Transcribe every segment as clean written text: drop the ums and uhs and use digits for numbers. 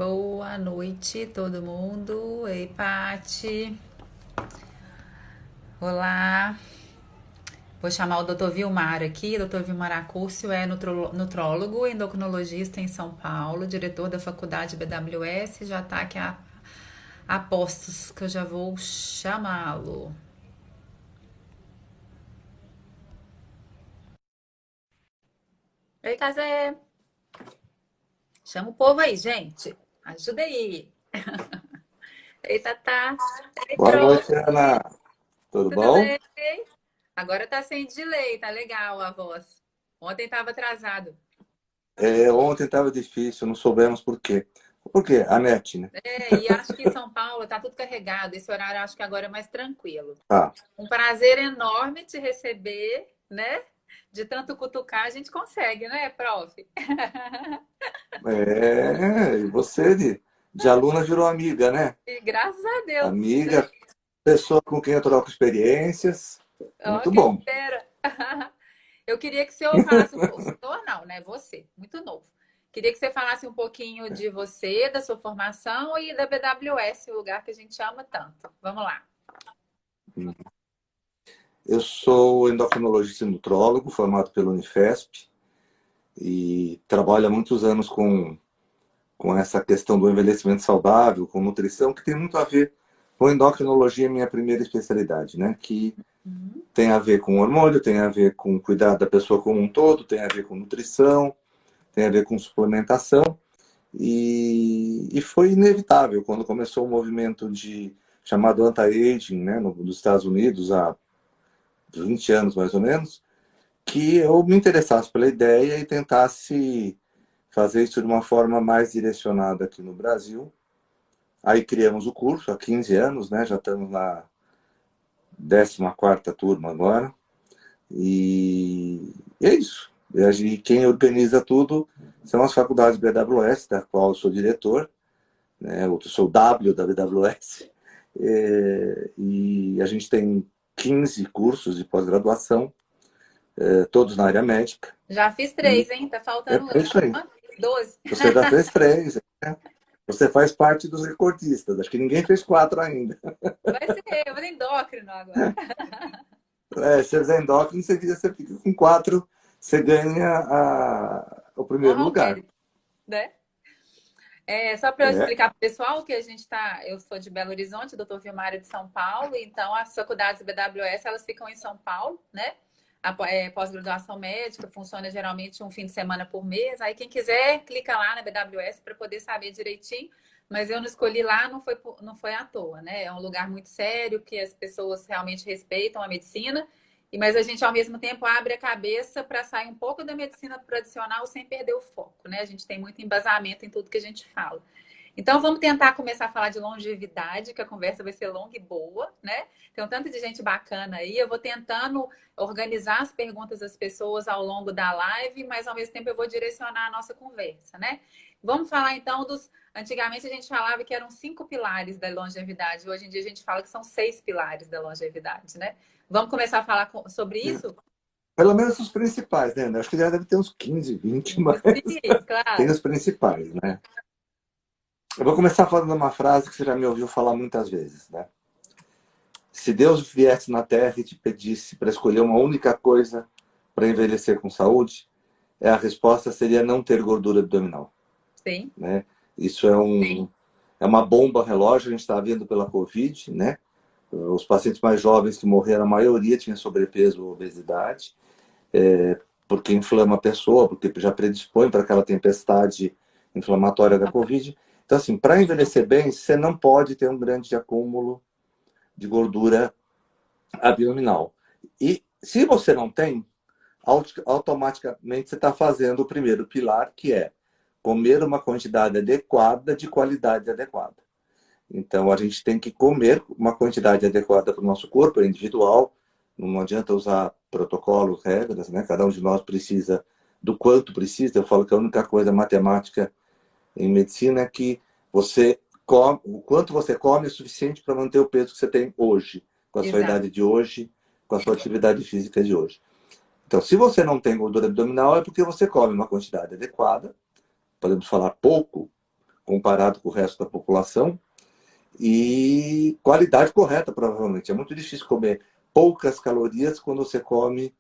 Boa noite, todo mundo. Ei, Pati. Olá. Vou chamar o Dr. Vilmar aqui. Dr. Vilmar Acúcio é nutrólogo, endocrinologista em São Paulo, diretor da faculdade BWS. Já está aqui a postos, que eu já vou chamá-lo. Ei, Casé. Chama o povo aí, gente. Ajuda aí. Ei, Tatá. Ei, Boa prof. noite, Ana. Tudo Tudo bom? bem? Agora tá sem delay, tá legal a voz. Ontem tava atrasado. Ontem estava difícil, não soubemos por quê. Por quê? A NET, né? E acho que em São Paulo tá tudo carregado. Esse horário acho que agora é mais tranquilo. Tá. Um prazer enorme te receber, né? De tanto cutucar, a gente consegue, né, prof? E você de aluna virou amiga, né? E graças a Deus. Amiga, pessoa com quem eu troco experiências. Ó, Muito quem bom. dera. Eu queria que o senhor falasse o senhor não, né? Você, muito novo. Queria que você falasse um pouquinho de você, da sua formação e da BWS, o lugar que a gente ama tanto. Vamos lá. Eu sou endocrinologista e nutrólogo, formado pela Unifesp, e trabalho há muitos anos com essa questão do envelhecimento saudável, com nutrição, que tem muito a ver com endocrinologia, minha primeira especialidade, né? Que Uhum. tem a ver com hormônio, tem a ver com cuidar da pessoa como um todo, tem a ver com nutrição, tem a ver com suplementação. E foi inevitável quando começou o movimento chamado anti-aging, né, nos Estados Unidos, há 20 anos mais ou menos, que eu me interessasse pela ideia e tentasse fazer isso de uma forma mais direcionada aqui no Brasil. Aí criamos o curso há 15 anos, né, já estamos na 14ª turma agora. E é isso. E quem organiza tudo são as faculdades BWS, da qual eu sou diretor, né? Eu sou W da BWS. E a gente tem 15 cursos de pós-graduação, todos na área médica. Já fiz E 3, hein? Tá é faltando isso aí. 12. Você já fez 3, né? Você faz parte dos recordistas. Acho que ninguém fez 4 ainda. Vai ser eu, vou endócrino agora. Se você é endócrino, você fica com 4, você ganha o primeiro Honrar o lugar. mérito, né? Só para eu É. explicar para o pessoal que a gente tá, eu sou de Belo Horizonte, doutor Vilmar é de São Paulo, então as faculdades BWS elas ficam em São Paulo, né? A pós-graduação médica funciona geralmente um fim de semana por mês. Aí quem quiser clica lá na BWS para poder saber direitinho. Mas eu não escolhi lá, não foi à toa, né? É um lugar muito sério que as pessoas realmente respeitam a medicina. Mas a gente, ao mesmo tempo, abre a cabeça para sair um pouco da medicina tradicional sem perder o foco, né? A gente tem muito embasamento em tudo que a gente fala. Então, vamos tentar começar a falar de longevidade, que a conversa vai ser longa e boa, né? Tem um tanto de gente bacana aí. Eu vou tentando organizar as perguntas das pessoas ao longo da live, mas ao mesmo tempo eu vou direcionar a nossa conversa, né? Vamos falar então dos. Antigamente a gente falava que eram 5 pilares da longevidade, hoje em dia a gente fala que são 6 pilares da longevidade, né? Vamos começar a falar sobre isso? Pelo menos os principais, né? Acho que já deve ter uns 15, 20, mas Sim, tem claro. os principais, né? Eu vou começar falando uma frase que você já me ouviu falar muitas vezes, né? Se Deus viesse na Terra e te pedisse para escolher uma única coisa para envelhecer com saúde, a resposta seria não ter gordura abdominal, Sim. né? Isso é uma bomba relógio, a gente está vendo pela Covid, né? Os pacientes mais jovens que morreram, a maioria tinha sobrepeso ou obesidade, porque inflama a pessoa, porque já predispõe para aquela tempestade inflamatória da Covid. Então, assim, para envelhecer bem, você não pode ter um grande acúmulo de gordura abdominal. E se você não tem, automaticamente você está fazendo o primeiro pilar, que é comer uma quantidade adequada de qualidade adequada. Então, a gente tem que comer uma quantidade adequada para o nosso corpo, é individual. Não adianta usar protocolos, regras, né? Cada um de nós precisa do quanto precisa. Eu falo que a única coisa matemática em medicina é que você come, o quanto você come é suficiente para manter o peso que você tem hoje, com a sua Exato. idade de hoje, com a sua atividade física de hoje. Então, se você não tem gordura abdominal, é porque você come uma quantidade adequada, podemos falar pouco, comparado com o resto da população, e qualidade correta, provavelmente. É muito difícil comer poucas calorias quando você come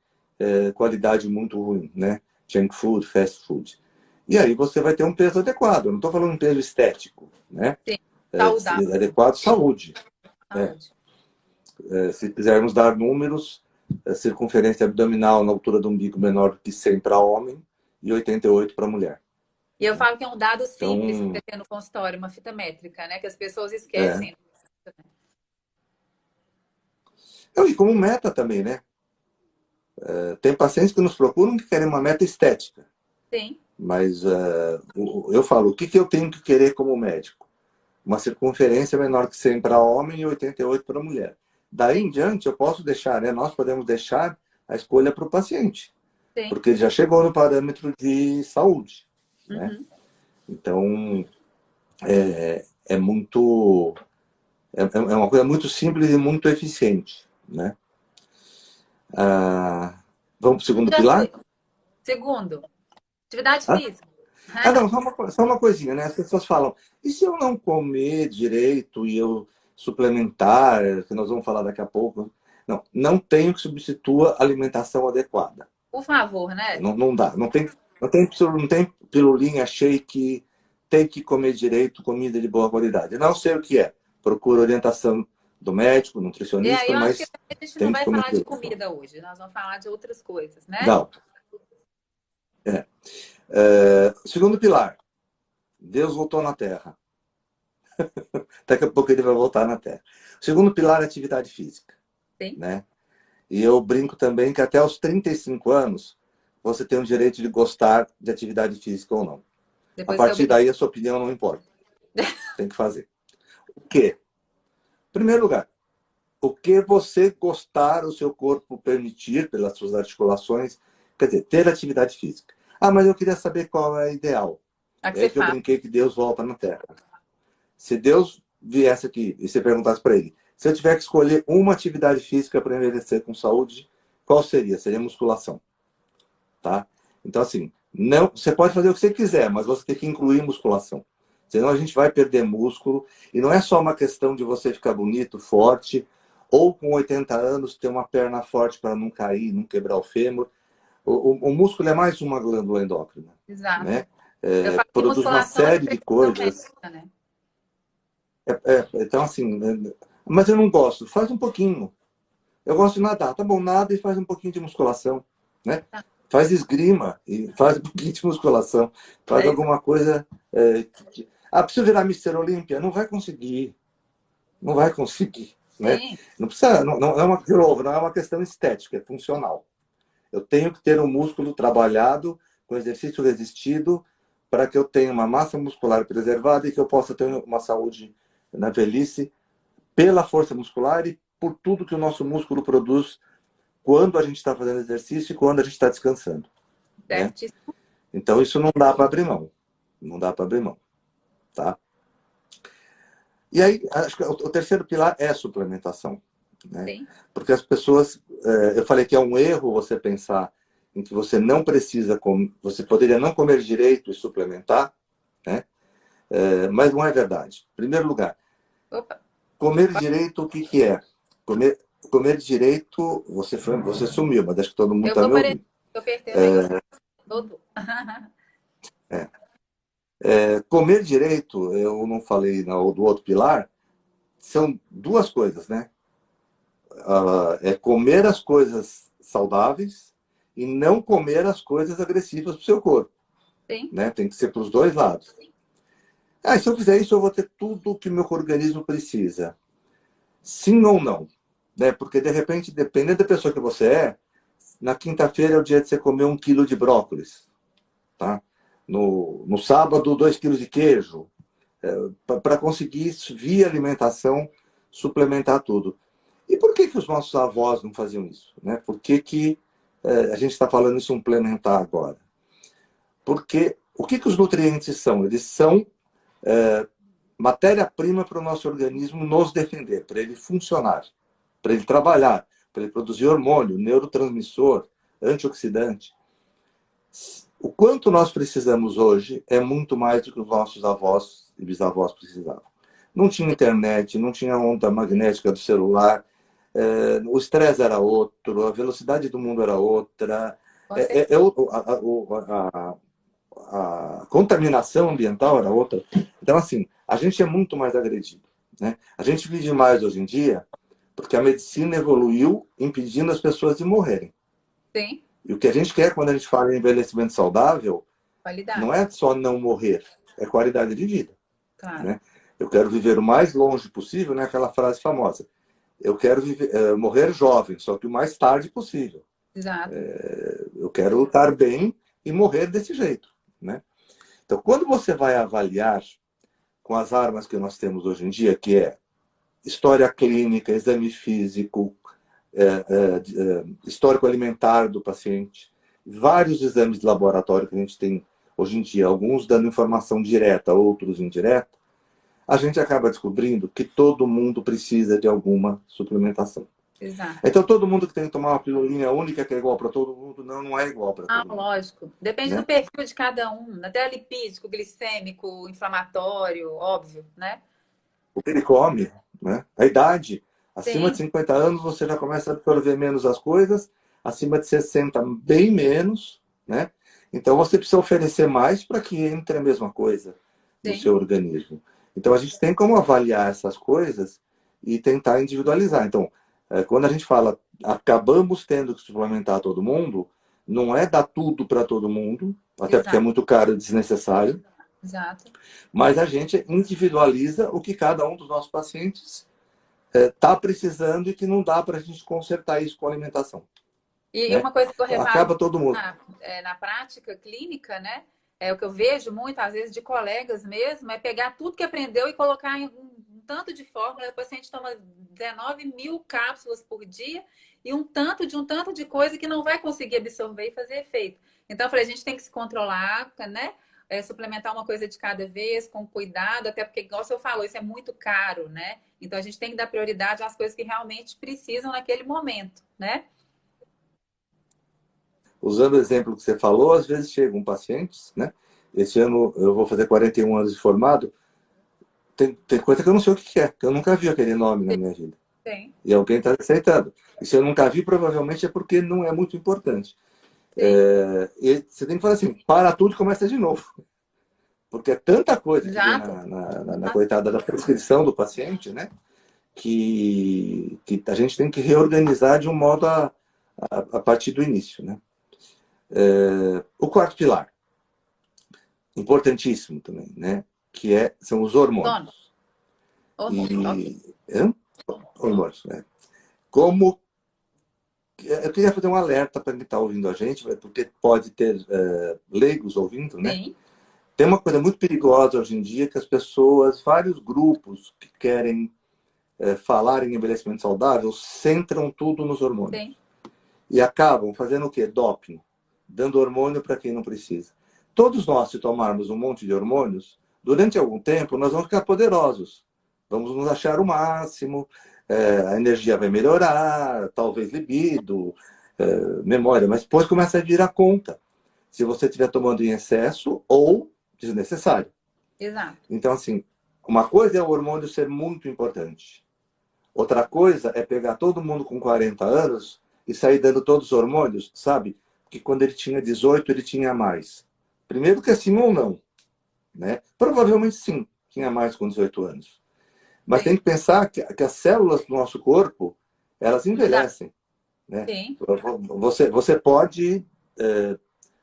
qualidade muito ruim, né? Junk food, fast food. E aí você vai ter um peso adequado. Eu não estou falando um peso estético, né? Sim. Saudável. Adequado, saúde. Saúde. Se quisermos dar números, a circunferência abdominal na altura do umbigo menor do que 100 para homem e 88 para mulher. E eu falo que é um dado simples Então, que tem no consultório, uma fita métrica, né? Que as pessoas é. esquecem. E como meta também, né? Tem pacientes que nos procuram que querem uma meta estética. Sim. Mas eu falo, o que eu tenho que querer como médico? Uma circunferência menor que 100 para homem e 88 para mulher. Daí em diante, eu posso deixar, né? Nós podemos deixar a escolha para o paciente. Sim. Porque ele já chegou no parâmetro de saúde. Né? Uhum. Então, é muito... É uma coisa muito simples e muito eficiente. Né? Vamos para o segundo pilar? Segundo, atividade Ah? física. Não, só uma coisinha, né? As pessoas falam, e se eu não comer direito e eu suplementar, que nós vamos falar daqui a pouco? Não tenho que substitua a alimentação adequada. Por favor, né? Não dá. Não tem pilulinha, shake, tem que comer direito, comida de boa qualidade. Não sei o que é. Procura orientação do médico, E nutricionista, aí eu acho que mas a gente não tem que vai comer falar de direito. comida hoje, nós vamos falar de outras coisas, né? Não. Segundo pilar. Deus voltou na Terra. Daqui a pouco ele vai voltar na Terra. O segundo pilar é a atividade física. Sim. Né? E eu brinco também que até os 35 anos você tem o direito de gostar de atividade física ou não. Depois A partir daí a sua opinião não importa. Tem que fazer. O quê? Em primeiro lugar, o que você gostar, o seu corpo permitir, pelas suas articulações, quer dizer, ter atividade física. Mas eu queria saber qual é a ideal. A que É você que eu fala. brinquei que Deus volta na Terra. Se Deus viesse aqui e você perguntasse para ele, se eu tiver que escolher uma atividade física para envelhecer com saúde, qual seria? Seria musculação. Tá? Então, assim, não, você pode fazer o que você quiser, mas você tem que incluir musculação. Senão a gente vai perder músculo. E não é só uma questão de você ficar bonito, forte, ou com 80 anos ter uma perna forte para não cair, não quebrar o fêmur. O músculo é mais uma glândula endócrina. Exato. Né? Eu falo que Produz uma musculação é de série de precisão coisas. médica, né? Então, assim, mas eu não gosto. Faz um pouquinho. Eu gosto de nadar. Tá bom, nada e faz um pouquinho de musculação. Né? Tá. Faz esgrima e faz um pouquinho de musculação. Faz alguma coisa. Preciso virar Mister Olímpia? Não vai conseguir. Não vai conseguir. Né? Não precisa. De novo, não é uma questão estética, é funcional. Eu tenho que ter um músculo trabalhado, com exercício resistido, para que eu tenha uma massa muscular preservada e que eu possa ter uma saúde na velhice pela força muscular e por tudo que o nosso músculo produz quando a gente está fazendo exercício e quando a gente está descansando. Né? Então, isso não dá para abrir mão. Não dá para abrir mão. Tá? E aí, acho que o terceiro pilar é a suplementação. Né? Porque as pessoas... eu falei que é um erro você pensar em que você não precisa... Você poderia não comer direito e suplementar, né? Mas não é verdade. Em primeiro lugar, comer direito, o que é? Comer direito, você sumiu, mas acho que todo mundo está me ouvindo. Eu apertei o negócio todo. Comer direito, eu não falei do outro pilar, são duas coisas, né? É comer as coisas saudáveis e não comer as coisas agressivas para o seu corpo. Sim. Né? Tem que ser para os dois lados. Se eu fizer isso, eu vou ter tudo o que meu organismo precisa. Sim ou não? Né? Porque, de repente, dependendo da pessoa que você é, na quinta-feira é o dia de você comer 1 quilo de brócolis. Tá? No sábado, 2 quilos de queijo. Para conseguir, via alimentação, suplementar tudo. E por que os nossos avós não faziam isso? Né? Por que a gente está falando em suplementar agora? Porque o que os nutrientes são? Eles são matéria-prima para o nosso organismo nos defender, para ele funcionar, para ele trabalhar, para ele produzir hormônio, neurotransmissor, antioxidante. O quanto nós precisamos hoje é muito mais do que os nossos avós e bisavós precisavam. Não tinha internet, não tinha onda magnética do celular, o estresse era outro, a velocidade do mundo era outra, Com certeza. a contaminação ambiental era outra. Então, assim, a gente é muito mais agredido, né? A gente vive mais hoje em dia porque a medicina evoluiu impedindo as pessoas de morrerem. Sim, E o que a gente quer quando a gente fala em envelhecimento saudável não qualidade, é só não morrer, é qualidade de vida, claro. né? Eu quero viver o mais longe possível, né? Aquela frase famosa. Eu quero viver, morrer jovem, só que o mais tarde possível. Exato. Eu quero estar bem e morrer desse jeito, né? Então, quando você vai avaliar com as armas que nós temos hoje em dia, que é história clínica, exame físico, histórico alimentar do paciente, vários exames de laboratório que a gente tem hoje em dia, alguns dando informação direta, outros indireta, a gente acaba descobrindo que todo mundo precisa de alguma suplementação. Exato. Então, todo mundo que tem que tomar uma pilulinha única que é igual para todo mundo, não é igual para Ah, todo mundo, lógico. Depende do né? perfil de cada um, até lipídico, glicêmico, inflamatório, óbvio, né? O que ele come, né? A idade. Acima de Sim, 50 anos, você já começa a absorver menos as coisas. Acima de 60, bem menos, né? Então, você precisa oferecer mais para que entre a mesma coisa no sim. seu organismo. Então, a gente tem como avaliar essas coisas e tentar individualizar. Então, quando a gente fala acabamos tendo que suplementar todo mundo, não é dar tudo para todo mundo, até porque é Exato, muito caro e desnecessário, exato. mas a gente individualiza o que cada um dos nossos pacientes está precisando e que não dá para a gente consertar isso com alimentação, E né? uma coisa que eu reparo Acaba todo mundo. na prática clínica, né? É o que eu vejo muito, às vezes, de colegas mesmo, é pegar tudo que aprendeu e colocar em um tanto de fórmula. O paciente toma 19 mil cápsulas por dia e um tanto de coisa que não vai conseguir absorver e fazer efeito. Então, eu falei, a gente tem que se controlar, né? Suplementar uma coisa de cada vez, com cuidado, até porque, igual você falou, isso é muito caro, né? Então, a gente tem que dar prioridade às coisas que realmente precisam naquele momento, né? Usando o exemplo que você falou, às vezes chegam pacientes, né? Esse ano eu vou fazer 41 anos de formado, tem coisa que eu não sei o que é, que eu nunca vi aquele nome na minha vida. Tem, E alguém está aceitando. E se eu nunca vi, provavelmente é porque não é muito importante. tem. E você tem que falar assim, para tudo e começa de novo. Porque é tanta coisa que vem Exato. na coitada da prescrição do paciente, né? Que a gente tem que reorganizar de um modo a partir do início, né? O quarto pilar, importantíssimo também, né? São os Dono, hormônios. hormônio, ok. E, hormônios, né? Como eu queria fazer um alerta para quem está ouvindo a gente, porque pode ter leigos ouvindo, né? Sim, Tem uma coisa muito perigosa hoje em dia que as pessoas, vários grupos que querem falar em envelhecimento saudável, centram tudo nos hormônios. sim, E acabam fazendo o quê? Doping. Dando hormônio para quem não precisa. Todos nós, se tomarmos um monte de hormônios, durante algum tempo, nós vamos ficar poderosos. Vamos nos achar o máximo, a energia vai melhorar, talvez libido, memória, mas depois começa a vir a conta. Se você estiver tomando em excesso ou desnecessário. exato. Então, assim, uma coisa é o hormônio ser muito importante. Outra coisa é pegar todo mundo com 40 anos e sair dando todos os hormônios, sabe? Que quando ele tinha 18, ele tinha mais. Primeiro que é sim ou não, né? Provavelmente sim, tinha mais com 18 anos. Mas tem Sim, que pensar que as células do nosso corpo, elas exato. envelhecem, né? Sim, Você pode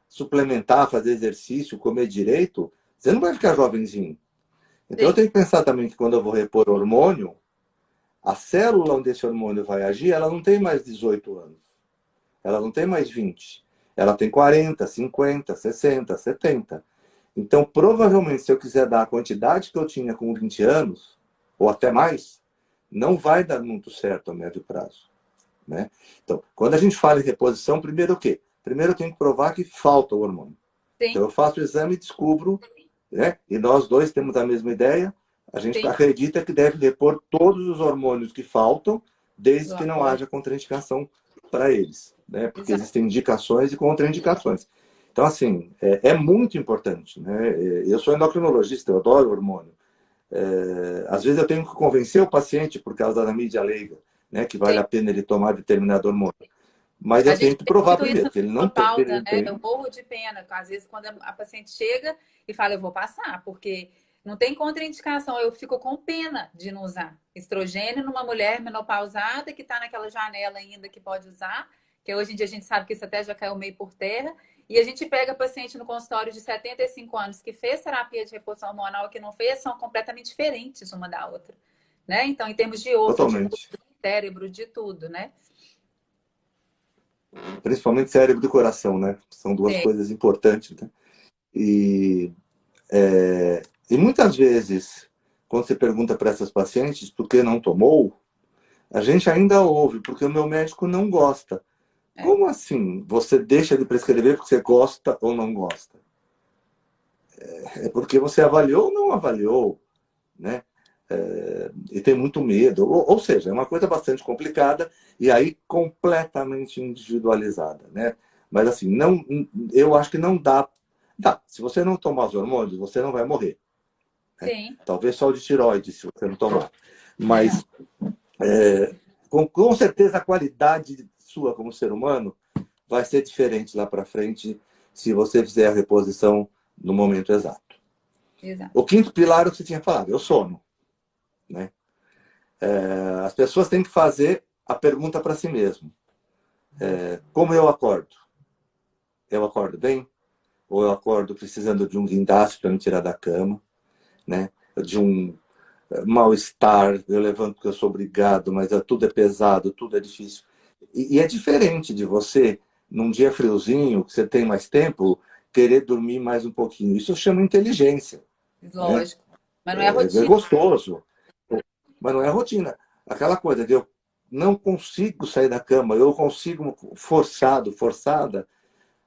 suplementar, fazer exercício, comer direito, você não vai ficar jovenzinho. Então eu sim, tenho que pensar também que quando eu vou repor hormônio, a célula onde esse hormônio vai agir, ela não tem mais 18 anos. Ela não tem mais 20. Ela tem 40, 50, 60, 70. Então, provavelmente, se eu quiser dar a quantidade que eu tinha com 20 anos, ou até mais, não vai dar muito certo a médio prazo, né? Então, quando a gente fala em reposição, primeiro o quê? Primeiro eu tenho que provar que falta o hormônio. Então, sim, eu faço o exame e descubro, né? E nós dois temos a mesma ideia. A gente sim. acredita que deve repor todos os hormônios que faltam, desde que não haja Lógico, contraindicação para eles, né? Porque exato. existem indicações e contraindicações. Então, assim, é muito importante, né? Eu sou endocrinologista, eu adoro hormônio. Às vezes eu tenho que convencer o paciente, por causa da mídia leiga, né, que vale Sim. a pena ele tomar determinado hormônio. Mas A eu gente tenho que tem provar muito isso primeiro na que ele não tem. menopausa, né? Eu morro de pena. Às vezes, quando a paciente chega e fala, eu vou passar, porque não tem contraindicação. Eu fico com pena de não usar estrogênio numa mulher menopausada que está naquela janela ainda que pode usar, que hoje em dia a gente sabe que isso até já caiu meio por terra. E a gente pega paciente no consultório de 75 anos que fez terapia de reposição hormonal e que não fez, são completamente diferentes uma da outra, né? Então, em termos de osso, de músculo, Totalmente. de cérebro, de tudo, né? Principalmente cérebro e coração, né? São duas Sim, coisas importantes, né? E, e muitas vezes, quando você pergunta para essas pacientes por que não tomou, a gente ainda ouve, porque o meu médico não gosta. é. Como assim? Você deixa de prescrever porque você gosta ou não gosta? É porque você avaliou ou não avaliou, né? E tem muito medo. Ou seja, é uma coisa bastante complicada e aí completamente individualizada, né? Mas assim, não, eu acho que não dá. Dá. Se você não tomar os hormônios, você não vai morrer. Né? Sim. Talvez só o de tiroide, se você não tomar. Mas com certeza a qualidade sua como ser humano vai ser diferente lá para frente se você fizer a reposição no momento exato. Exato. O quinto pilar é o que você tinha falado, é o sono. Né? As pessoas têm que fazer a pergunta para si mesmo. Como eu acordo? Eu acordo bem? Ou eu acordo precisando de um guindaste para me tirar da cama? Né? De um mal-estar, eu levanto porque eu sou obrigado, mas tudo é pesado, tudo é difícil. E é diferente de você, num dia friozinho, que você tem mais tempo, querer dormir mais um pouquinho. Isso eu chamo inteligência. Né? Lógico. Mas não é É rotina. gostoso, mas não é rotina. Aquela coisa de eu não consigo sair da cama, eu consigo forçado, forçada,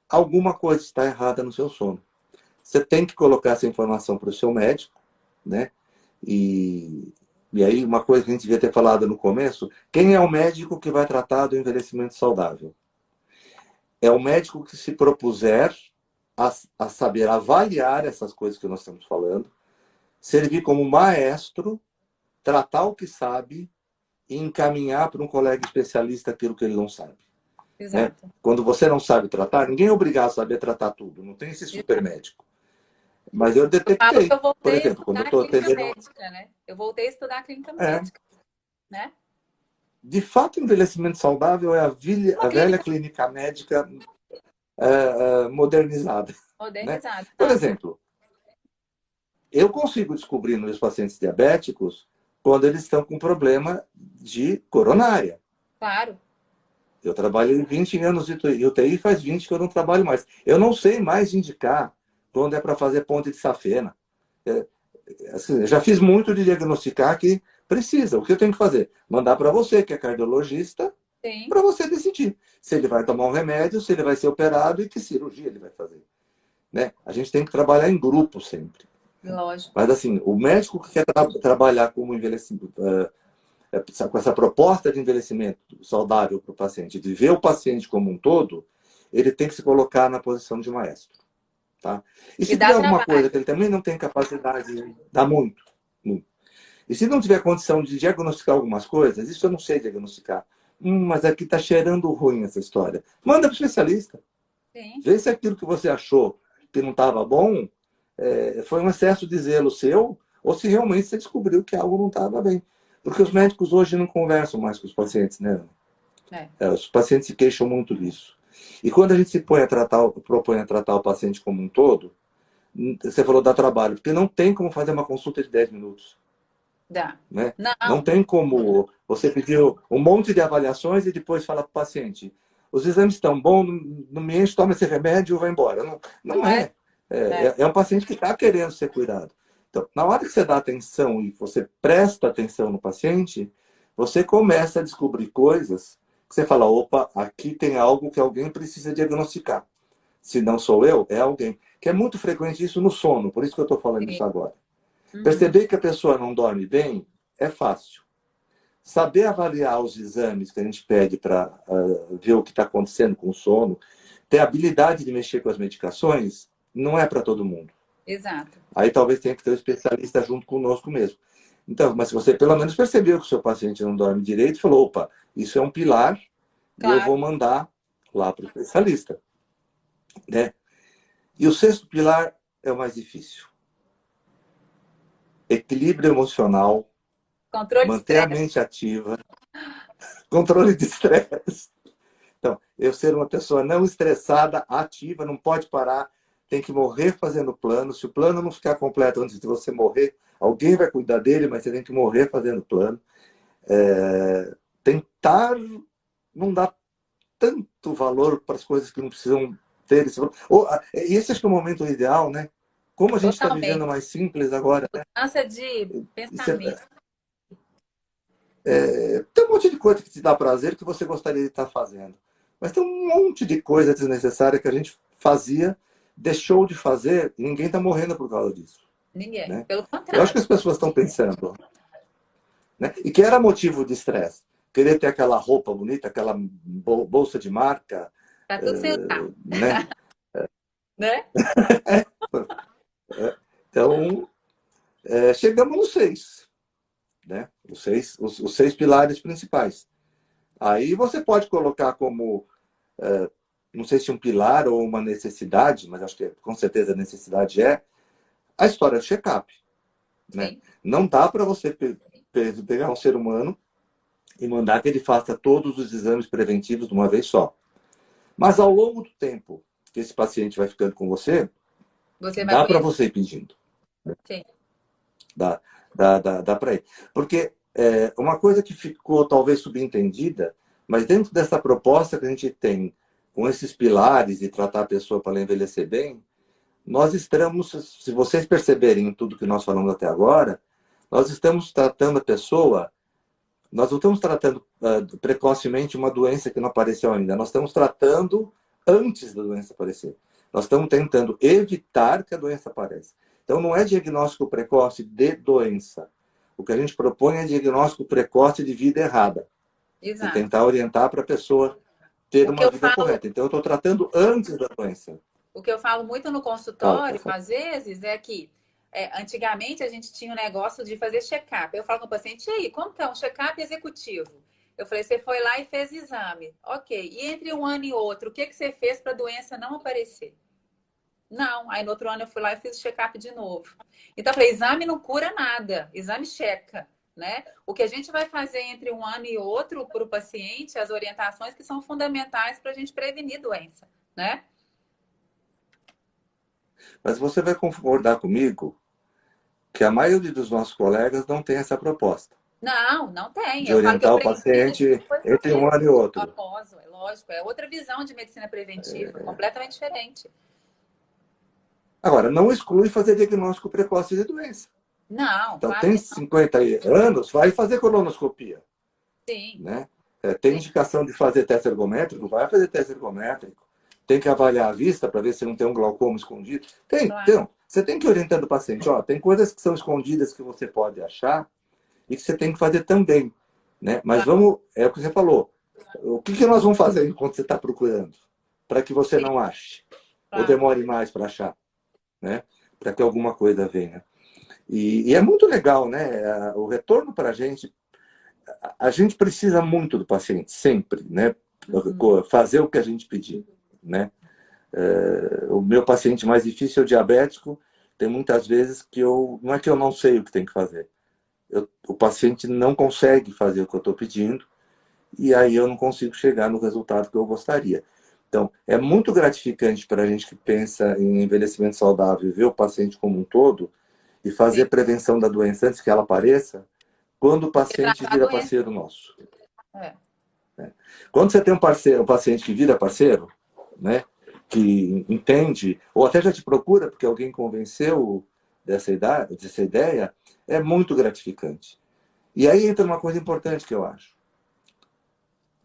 alguma coisa está errada no seu sono. Você tem que colocar essa informação para o seu médico, né? E aí, uma coisa que a gente devia ter falado no começo, quem é o médico que vai tratar do envelhecimento saudável? É o médico que se propuser a saber avaliar essas coisas que nós estamos falando, servir como maestro, tratar o que sabe e encaminhar para um colega especialista aquilo que ele não sabe. Né? Exato. Quando você não sabe tratar, ninguém é obrigado a saber tratar tudo, não tem esse super Exato. médico. Mas eu Eu falo que detectei, eu por voltei a exemplo, quando eu estudar estou clínica atendendo. médica, né? Eu voltei a estudar clínica É, médica, né? de fato, o envelhecimento saudável é Uma a velha clínica clínica médica modernizada. Né? modernizada, Por exato. exemplo, eu consigo descobrir nos pacientes diabéticos quando eles estão com problema de coronária. Claro. Eu trabalhei 20 anos de UTI, faz 20 que eu não trabalho mais. Eu não sei mais indicar quando é para fazer ponte de safena. É, assim, eu já fiz muito de diagnosticar que precisa. O que eu tenho que fazer? Mandar para você, que é cardiologista, Sim. para você decidir se ele vai tomar um remédio, se ele vai ser operado e que cirurgia ele vai fazer. Né? A gente tem que trabalhar em grupo sempre. Lógico. Mas, assim, o médico que quer trabalhar como envelhecimento, com essa proposta de envelhecimento saudável para o paciente, de ver o paciente como um todo, ele tem que se colocar na posição de maestro. Tá? E E se dá tiver alguma trabalho. coisa que ele também não tem capacidade, dá muito, muito. E se não tiver condição de diagnosticar algumas coisas, isso eu não sei diagnosticar. Mas aqui está cheirando ruim essa história. Manda para o especialista. Sim. Vê se aquilo que você achou que não estava bom foi um excesso de zelo seu ou se realmente você descobriu que algo não estava bem. Porque os Exato. médicos hoje não conversam mais com os pacientes, né? É. Os pacientes se queixam muito disso. E quando a gente se propõe a tratar o paciente como um todo, você falou dá trabalho, porque não tem como fazer uma consulta de 10 minutos. Dá. Né? Não Não. tem como você pedir um monte de avaliações e depois falar para o paciente: os exames estão bons, não me enche, toma esse remédio e vai embora. Não, não Não é? é. É. É um paciente que está querendo ser cuidado. Então, na hora que você dá atenção e você presta atenção no paciente, você começa a descobrir coisas que você fala: opa, aqui tem algo que alguém precisa diagnosticar. Se não sou eu, é alguém. Que é muito frequente isso no sono, por isso que eu estou falando Sim. isso agora. Uhum. Perceber que a pessoa não dorme bem é fácil. Saber avaliar os exames que a gente pede para ver o que está acontecendo com o sono, ter habilidade de mexer com as medicações, não é para todo mundo. Exato. Aí talvez tenha que ter um especialista junto conosco mesmo. Então, mas se você pelo menos percebeu que o seu paciente não dorme direito, falou, opa, isso é um pilar e eu vou Claro. mandar lá para o especialista, né? E o sexto pilar é o mais difícil. Equilíbrio emocional, Controle de manter a estresse. mente ativa, controle de estresse. Então, eu ser uma pessoa não estressada, ativa, não pode parar, tem que morrer fazendo plano. Se o plano não ficar completo antes de você morrer, alguém vai cuidar dele, mas você tem que morrer fazendo plano. Tentar não dar tanto valor para as coisas que não precisam ter esse valor. E esse acho que é o momento ideal, né? Como a gente está vivendo Totalmente. mais simples agora, né? Mudança de Isso pensamento. tem um monte de coisa que te dá prazer que você gostaria de estar fazendo. Mas tem um monte de coisa desnecessária que a gente fazia, deixou de fazer e ninguém está morrendo por causa disso. Ninguém. Né? Pelo Eu acho que contrário. as pessoas estão pensando. Né? E que era motivo de estresse. Querer ter aquela roupa bonita, aquela bolsa de marca, Tá tudo sem usar, né? né? Então, chegamos nos seis. Né? Os seis pilares principais. Aí você pode colocar como, não sei se um pilar ou uma necessidade, mas acho que com certeza a necessidade é a história do check-up. Né? Sim. Não dá para você pegar um ser humano e mandar que ele faça todos os exames preventivos de uma vez só. Mas ao longo do tempo que esse paciente vai ficando com você, Você vai dá para conhecer. você ir pedindo. Sim. Dá para ir. Porque uma coisa que ficou talvez subentendida, mas dentro dessa proposta que a gente tem, com esses pilares de tratar a pessoa para ela envelhecer bem, nós estamos, se vocês perceberem em tudo que nós falamos até agora, nós estamos tratando a pessoa, nós não estamos tratando precocemente uma doença que não apareceu ainda, nós estamos tratando antes da doença aparecer. Nós estamos tentando evitar que a doença apareça. Então, não é diagnóstico precoce de doença. O que a gente propõe é diagnóstico precoce de vida errada. De Exato. tentar orientar para a pessoa ter O que uma eu vida falo, correta. Então, eu estou tratando antes da doença. o que eu falo muito no Fala, consultório, fala. às vezes, é que antigamente a gente tinha um negócio de fazer check-up. Eu falo com o paciente, e aí, como que é um check-up executivo? Eu falei, você foi lá e fez exame. Ok. E entre um ano e outro, o que, que você fez para a doença não aparecer? Não. Aí no outro ano eu fui lá e fiz o check-up de novo. Então eu falei, exame não cura nada, exame checa. Né? O que a gente vai fazer entre um ano e outro para o paciente, as orientações que são fundamentais para a gente prevenir doença, né? Mas você vai concordar comigo que a maioria dos nossos colegas não tem essa proposta Não, não tem. de Eu falo que eu orientar o previno paciente depois que eu entre um fiz ano e outro. após, é lógico, é outra visão de medicina preventiva, completamente diferente. Agora, não exclui fazer diagnóstico precoce de doença. Não, Então, claro tem que 50 anos, vai fazer colonoscopia. sim, Né? Tem sim, indicação de fazer teste ergométrico, vai fazer teste ergométrico. Tem que avaliar a vista para ver se não tem um glaucoma escondido. Tem, claro. então, você tem que orientar o paciente, ó, tem coisas que são escondidas que você pode achar e que você tem que fazer também. Né? Mas Claro, vamos, é o que você falou, o que nós vamos fazer enquanto você está procurando? Para que você sim, não ache. Ou claro. demore mais para achar. Né? Para que alguma coisa venha. E é muito legal, né? O retorno para a gente precisa muito do paciente, sempre, né? Uhum. Fazer o que a gente pedir, né? O meu paciente mais difícil é o diabético. Tem muitas vezes que não é que eu não sei o que tem que fazer. O paciente não consegue fazer o que eu estou pedindo e aí eu não consigo chegar no resultado que eu gostaria. Então, é muito gratificante para a gente que pensa em envelhecimento saudável, ver o paciente como um todo e Sim. fazer prevenção da doença antes que ela apareça, quando o Do que paciente tratar a vira doença. parceiro nosso. É. Quando você tem um paciente que vira parceiro, né, que entende, ou até já te procura porque alguém convenceu dessa ideia, é muito gratificante. E aí entra uma coisa importante que eu acho.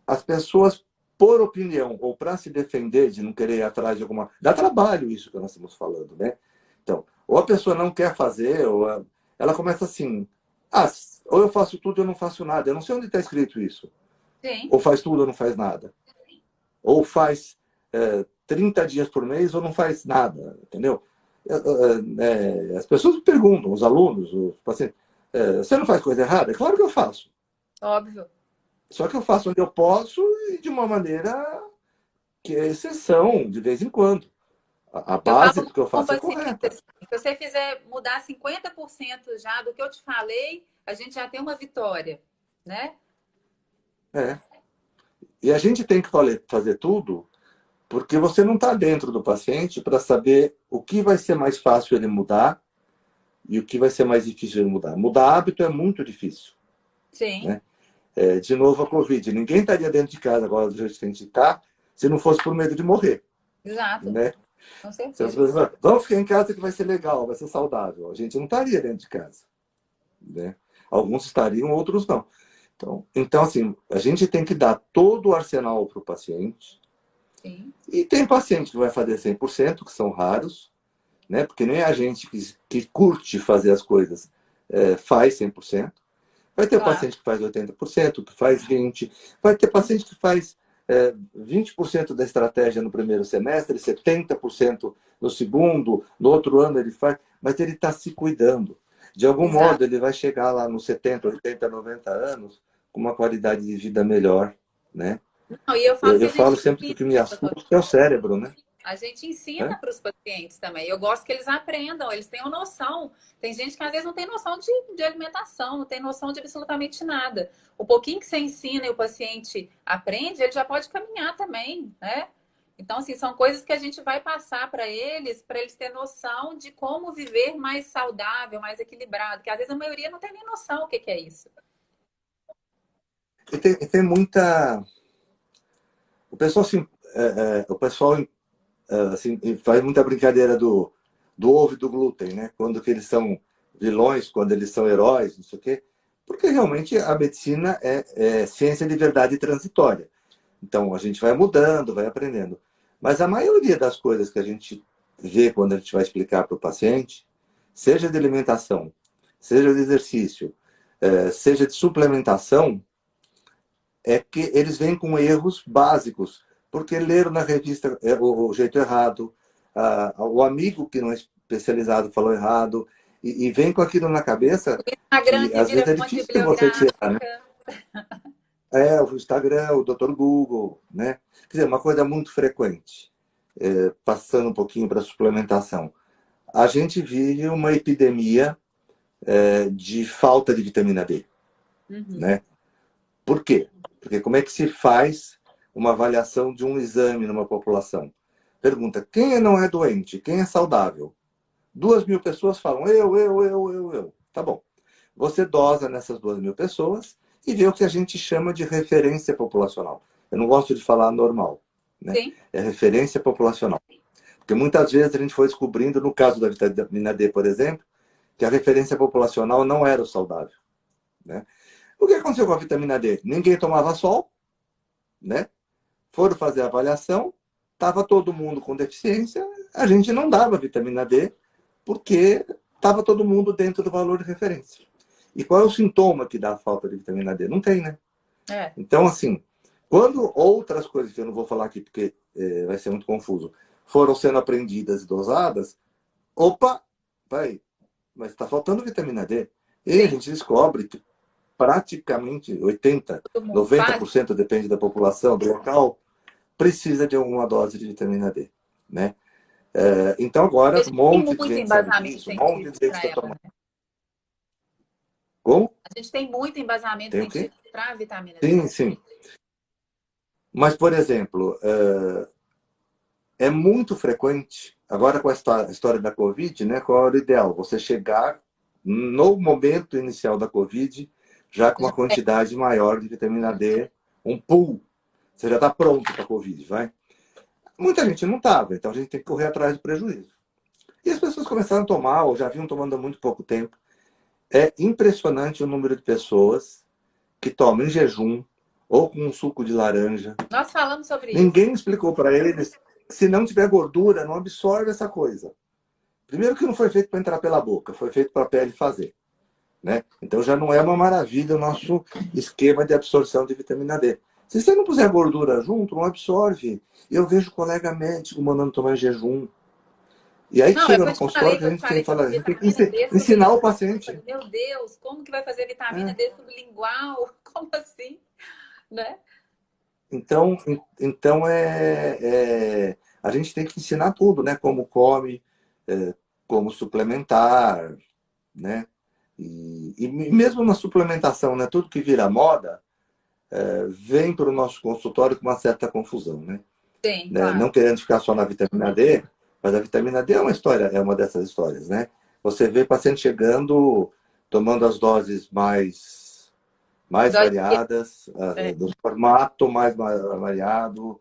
As pessoas, por opinião ou para se defender de não querer ir atrás de alguma... Dá trabalho isso que nós estamos falando, né? Então, ou a pessoa não quer fazer, ou ela começa assim, ou eu faço tudo ou eu não faço nada. Eu não sei onde está escrito isso. Sim, Ou faz tudo ou não faz nada. Ou faz 30 dias por mês ou não faz nada, entendeu? As pessoas me perguntam, os alunos, os pacientes, você não faz coisa errada? É claro que eu faço. Óbvio. Só que eu faço onde eu posso e de uma maneira que é exceção, de vez em quando. A Eu base falo do que eu com o faço é paciente correta. assim, se você fizer mudar 50% já do que eu te falei, a gente já tem uma vitória, né? É. E a gente tem que fazer tudo porque você não está dentro do paciente para saber o que vai ser mais fácil ele mudar e o que vai ser mais difícil ele mudar. Mudar hábito é muito difícil. Sim, Né? De novo, a Covid. Ninguém estaria dentro de casa agora do jeito que a gente está se não fosse por medo de morrer. exato, Né? com Se as certeza. pessoas falam, vamos ficar em casa que vai ser legal, vai ser saudável. A gente não estaria dentro de casa. Né? Alguns estariam, outros não. Então, assim, a gente tem que dar todo o arsenal para o paciente. Sim. E tem paciente que vai fazer 100%, que são raros, né? Porque nem a gente que curte fazer as coisas faz 100%. Vai ter Claro. paciente que faz 80%, que faz 20%. Vai ter paciente que faz 20% da estratégia no primeiro semestre, 70% no segundo, no outro ano ele faz, mas ele está se cuidando. De algum Exato. modo, ele vai chegar lá nos 70, 80, 90 anos com uma qualidade de vida melhor, né? Não, e eu falo que Eu a gente falo sempre que o ensina, que me doutor. assusta é o cérebro, né? A gente ensina É? para os pacientes também. Eu gosto que eles aprendam, eles tenham noção. Tem gente que às vezes não tem noção de alimentação, não tem noção de absolutamente nada. O pouquinho que você ensina e o paciente aprende, ele já pode caminhar também, né? Então, assim, são coisas que a gente vai passar para eles terem noção de como viver mais saudável, mais equilibrado. Que às vezes a maioria não tem nem noção o que que é isso. E tem muita. O pessoal, assim, assim, faz muita brincadeira do ovo e do glúten, né? Quando que eles são vilões, quando eles são heróis, não sei o quê. Porque realmente a medicina é ciência de verdade transitória. Então a gente vai mudando, vai aprendendo. Mas a maioria das coisas que a gente vê quando a gente vai explicar para o paciente, seja de alimentação, seja de exercício, seja de suplementação, é que eles vêm com erros básicos, porque leram na revista o jeito errado, o amigo que não é especializado falou errado, e vem com aquilo na cabeça Instagram que que às vezes vira é fonte difícil de você tirar, né? bibliográfica. O Instagram, o Dr. Google, né? Quer dizer, uma coisa muito frequente, passando um pouquinho para a suplementação. A gente vive uma epidemia de falta de vitamina D, Uhum. né? Por quê? Porque como é que se faz uma avaliação de um exame numa população? Pergunta, quem não é doente? Quem é saudável? 2.000 pessoas falam, eu. Tá bom. Você dosa nessas 2.000 pessoas e vê o que a gente chama de referência populacional. Eu não gosto de falar normal, né? Sim, É referência populacional. Porque muitas vezes a gente foi descobrindo, no caso da vitamina D, por exemplo, que a referência populacional não era o saudável, né? O que aconteceu com a vitamina D? Ninguém tomava sol, né? Foram fazer a avaliação, estava todo mundo com deficiência, a gente não dava vitamina D porque estava todo mundo dentro do valor de referência. E qual é o sintoma que dá a falta de vitamina D? Não tem, né? é. Então, assim, quando outras coisas que eu não vou falar aqui porque vai ser muito confuso, foram sendo aprendidas e dosadas, opa, vai, mas está faltando vitamina D. E a Sim, gente descobre que praticamente 80, todo mundo, quase. 90%, depende da população, do local, precisa de alguma dose de vitamina D, né? Então A agora um gente tem monte de muito gente sabe embasamento disso, um monte de científico gente para está ela, tomando. né? Como? A gente tem muito embasamento Tem o quê? científico para a vitamina D. Sim, sim. Mas, por exemplo, é muito frequente, agora com a história da Covid, né? Qual era o ideal? Você chegar no momento inicial da Covid já com uma Já tem. quantidade maior de vitamina D, um pool. Você já está pronto para a Covid, vai? Muita gente não estava, então a gente tem que correr atrás do prejuízo. E as pessoas começaram a tomar, ou já vinham tomando há muito pouco tempo. É impressionante o número de pessoas que tomam em jejum ou com um suco de laranja. Nós falamos sobre isso. Ninguém explicou para eles que se não tiver gordura, não absorve essa coisa. Primeiro que não foi feito para entrar pela boca, foi feito para a pele fazer. Né? Então já não é uma maravilha o nosso esquema de absorção de vitamina D. Se você não puser gordura junto, não absorve. Eu vejo colega médico mandando tomar em jejum. E aí Não, é chega porque no eu te falei consultório que que a eu te gente tem falei que falar, a sobre gente tem que vitamina D ensinar o sublingual. Eu paciente. falei, meu Deus, como que vai fazer vitamina É. D sublingual? Como assim? Né? Então, então a gente tem que ensinar tudo, né? Como come, é, como suplementar, né? E mesmo na suplementação, né? Tudo que vira moda vem para o nosso consultório com uma certa confusão, né? Sim, Não claro. querendo ficar só na vitamina D, mas a vitamina D é uma história, é uma dessas histórias, né? Você vê paciente chegando, tomando as doses mais Dói de- variadas, é. do formato mais variado.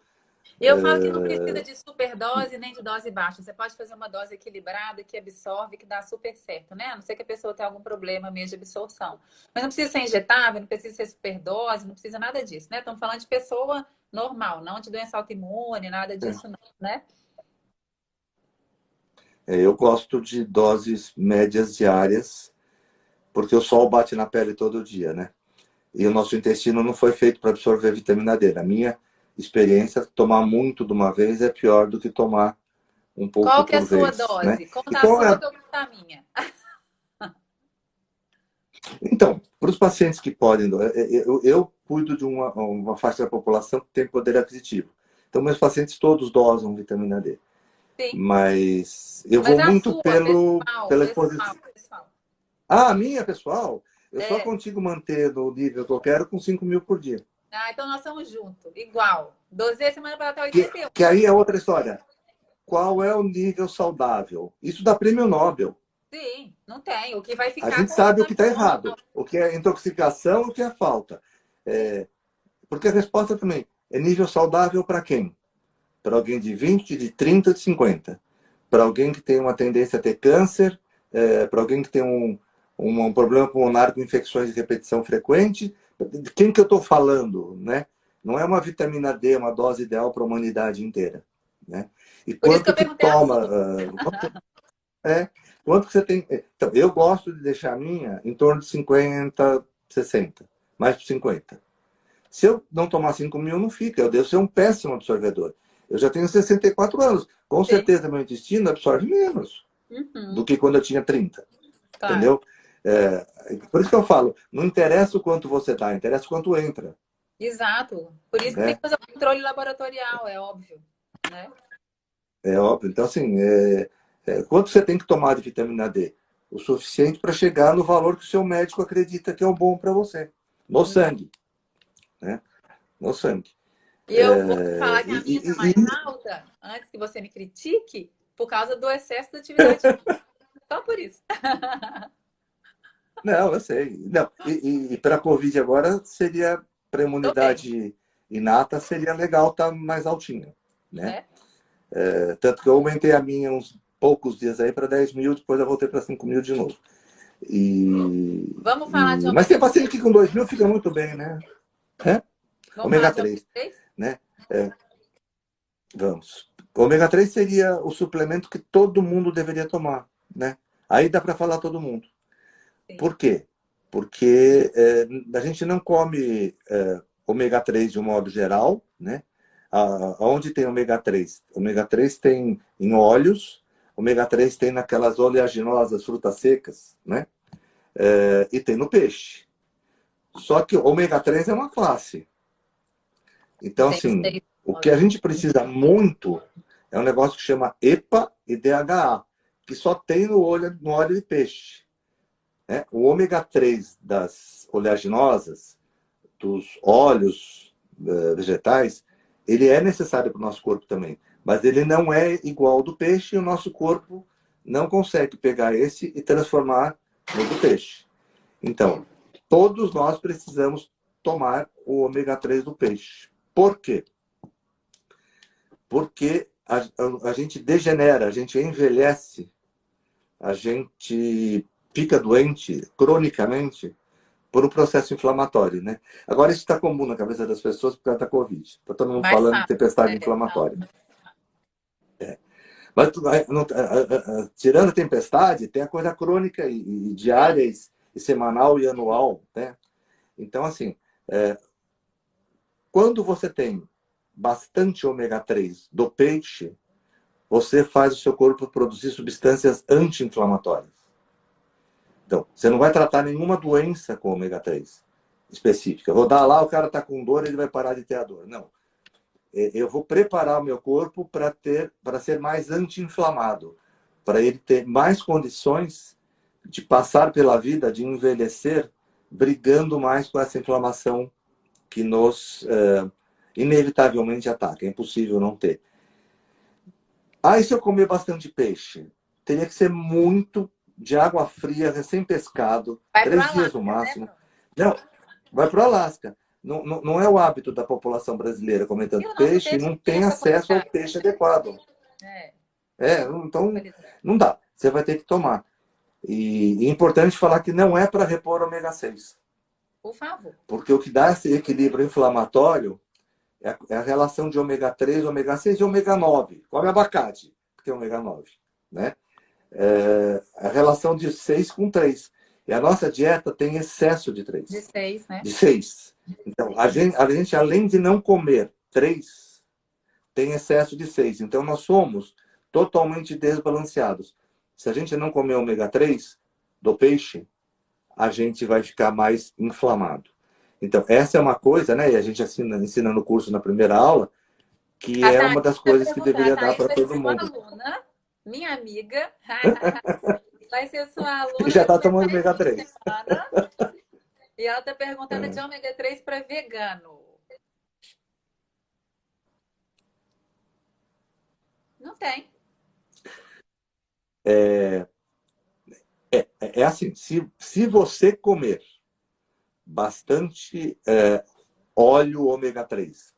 Eu falo que não precisa de superdose nem de dose baixa. Você pode fazer uma dose equilibrada que absorve, que dá super certo, né? A não ser que a pessoa tenha algum problema mesmo de absorção. Mas não precisa ser injetável, não precisa ser superdose, não precisa nada disso, né? Estamos falando de pessoa normal, não de doença autoimune, nada disso, não, né? Eu gosto de doses médias diárias, porque o sol bate na pele todo dia, né? E o nosso intestino não foi feito para absorver vitamina D. Na minha experiência, tomar muito de uma vez é pior do que tomar um pouco Qual que é a por sua vez, né? dose? E Conta a qual sua é? que eu conto a minha. Então, para os pacientes que podem, eu cuido de uma faixa da população que tem poder aquisitivo. Então, meus pacientes todos dosam vitamina D. Sim. Mas eu Mas vou a muito sua, pessoal, pela pessoal, exposição. pessoal. Ah, a minha, pessoal, eu só É. consigo manter no nível que eu quero com 5.000 por dia. Ah, então nós estamos juntos, igual. 12 semana para até Que, 81. que aí é outra história. Qual é o nível saudável? Isso dá prêmio Nobel. Sim, não tem. O que vai A ficar gente com o sabe o que está hormônio errado, o que é intoxicação, o que é falta. Sim, Porque a resposta também é nível saudável para quem? Para alguém de 20, de 30, de 50. Para alguém que tem uma tendência a ter câncer, para alguém que tem um problema pulmonar com infecções de repetição frequente. De quem que eu estou falando, né? Não é uma vitamina D, uma dose ideal para a humanidade inteira, né? E por isso que quanto eu que perguntei a toma, sua. é, quanto que você tem. Então, eu gosto de deixar a minha em torno de 50, 60, mais de 50. Se eu não tomar 5.000, não fica. Eu devo ser um péssimo absorvedor. Eu já tenho 64 anos. Com Sim. certeza, meu intestino absorve menos do Uhum, que quando eu tinha 30. claro. Entendeu? É, por isso que eu falo, não interessa o quanto você dá, interessa o quanto entra. Exato. Por isso que tem Né? que fazer o controle laboratorial, é óbvio, né? É óbvio. Então, assim, quanto você tem que tomar de vitamina D? O suficiente para chegar no valor que o seu médico acredita que é o bom para você. No Uhum. sangue. Né? No sangue. E eu vou te É, falar que a minha está mais alta, antes que você me critique, por causa do excesso de atividade física. Só por isso. Não, eu sei. Não, e para a Covid agora seria, para a Tô bem, imunidade inata, seria legal estar mais altinho, né? né? Tanto que eu aumentei a minha uns poucos dias aí para 10.000, depois eu voltei para 5.000 de novo. Vamos falar de Mas tem ômega paciente 3? que com 2.000 fica muito bem, né? É? Vamos falar Ômega de ômega 3, 3? né? Vamos. Ômega 3 seria o suplemento que todo mundo deveria tomar, né? Aí dá para falar todo mundo. Sim. Por quê? Porque a gente não come ômega 3 de um modo geral, né? Onde tem ômega 3? Ômega 3 tem em óleos, ômega 3 tem naquelas oleaginosas frutas secas, né? E tem no peixe. Só que ômega 3 é uma classe. Então, Tem os assim, seis. o que a gente precisa muito é um negócio que chama EPA e DHA, que só tem no óleo de peixe. Né? O ômega 3 das oleaginosas, dos óleos vegetais, ele é necessário para o nosso corpo também. Mas ele não é igual ao do peixe e o nosso corpo não consegue pegar esse e transformar no do peixe. Então, todos nós precisamos tomar o ômega 3 do peixe. Por quê? Porque a gente degenera, a gente envelhece, a gente fica doente cronicamente por um processo inflamatório, né? Agora, isso está comum na cabeça das pessoas por causa da Covid. Está todo mundo Mais falando de fácil. tempestade É. inflamatória. Mas tirando a tempestade, tem a coisa crônica e Sim. diária e semanal e anual, né? Então, assim, quando você tem bastante ômega 3 do peixe, você faz o seu corpo produzir substâncias anti-inflamatórias. Então, você não vai tratar nenhuma doença com ômega 3 específica. Eu vou dar lá, o cara está com dor, ele vai parar de ter a dor. Não. Eu vou preparar o meu corpo para ser mais anti-inflamado, para ele ter mais condições de passar pela vida, de envelhecer, brigando mais com essa inflamação que nos inevitavelmente ataca. É impossível não ter. E se eu comer bastante peixe? Teria que ser muito de água fria, recém-pescado, 3 dias no máximo. Né? Não, vai para o Alasca. Não é o hábito da população brasileira comer tanto peixe e não tem acesso ao peixe adequado. Então, não dá. Você vai ter que tomar. E é importante falar que não é para repor ômega 6. Por favor. Porque o que dá esse equilíbrio inflamatório é a relação de ômega 3, ômega 6 e ômega 9. Come abacate, que tem ômega 9. Né? A relação de 6 com 3. E a nossa dieta tem excesso de 3. De 6, né? De 6. Então, a gente, além de não comer 3, tem excesso de 6. Então, nós somos totalmente desbalanceados. Se a gente não comer ômega 3 do peixe, a gente vai ficar mais inflamado. Então, essa é uma coisa, né? E a gente ensina no curso na primeira aula, que é uma das coisas que deveria dar para todo mundo. Aluna, minha amiga, vai ser sua aluna. E já está tomando ômega 3. E ela está perguntando de ômega 3 para vegano. Não tem. É assim, se você comer bastante óleo ômega 3,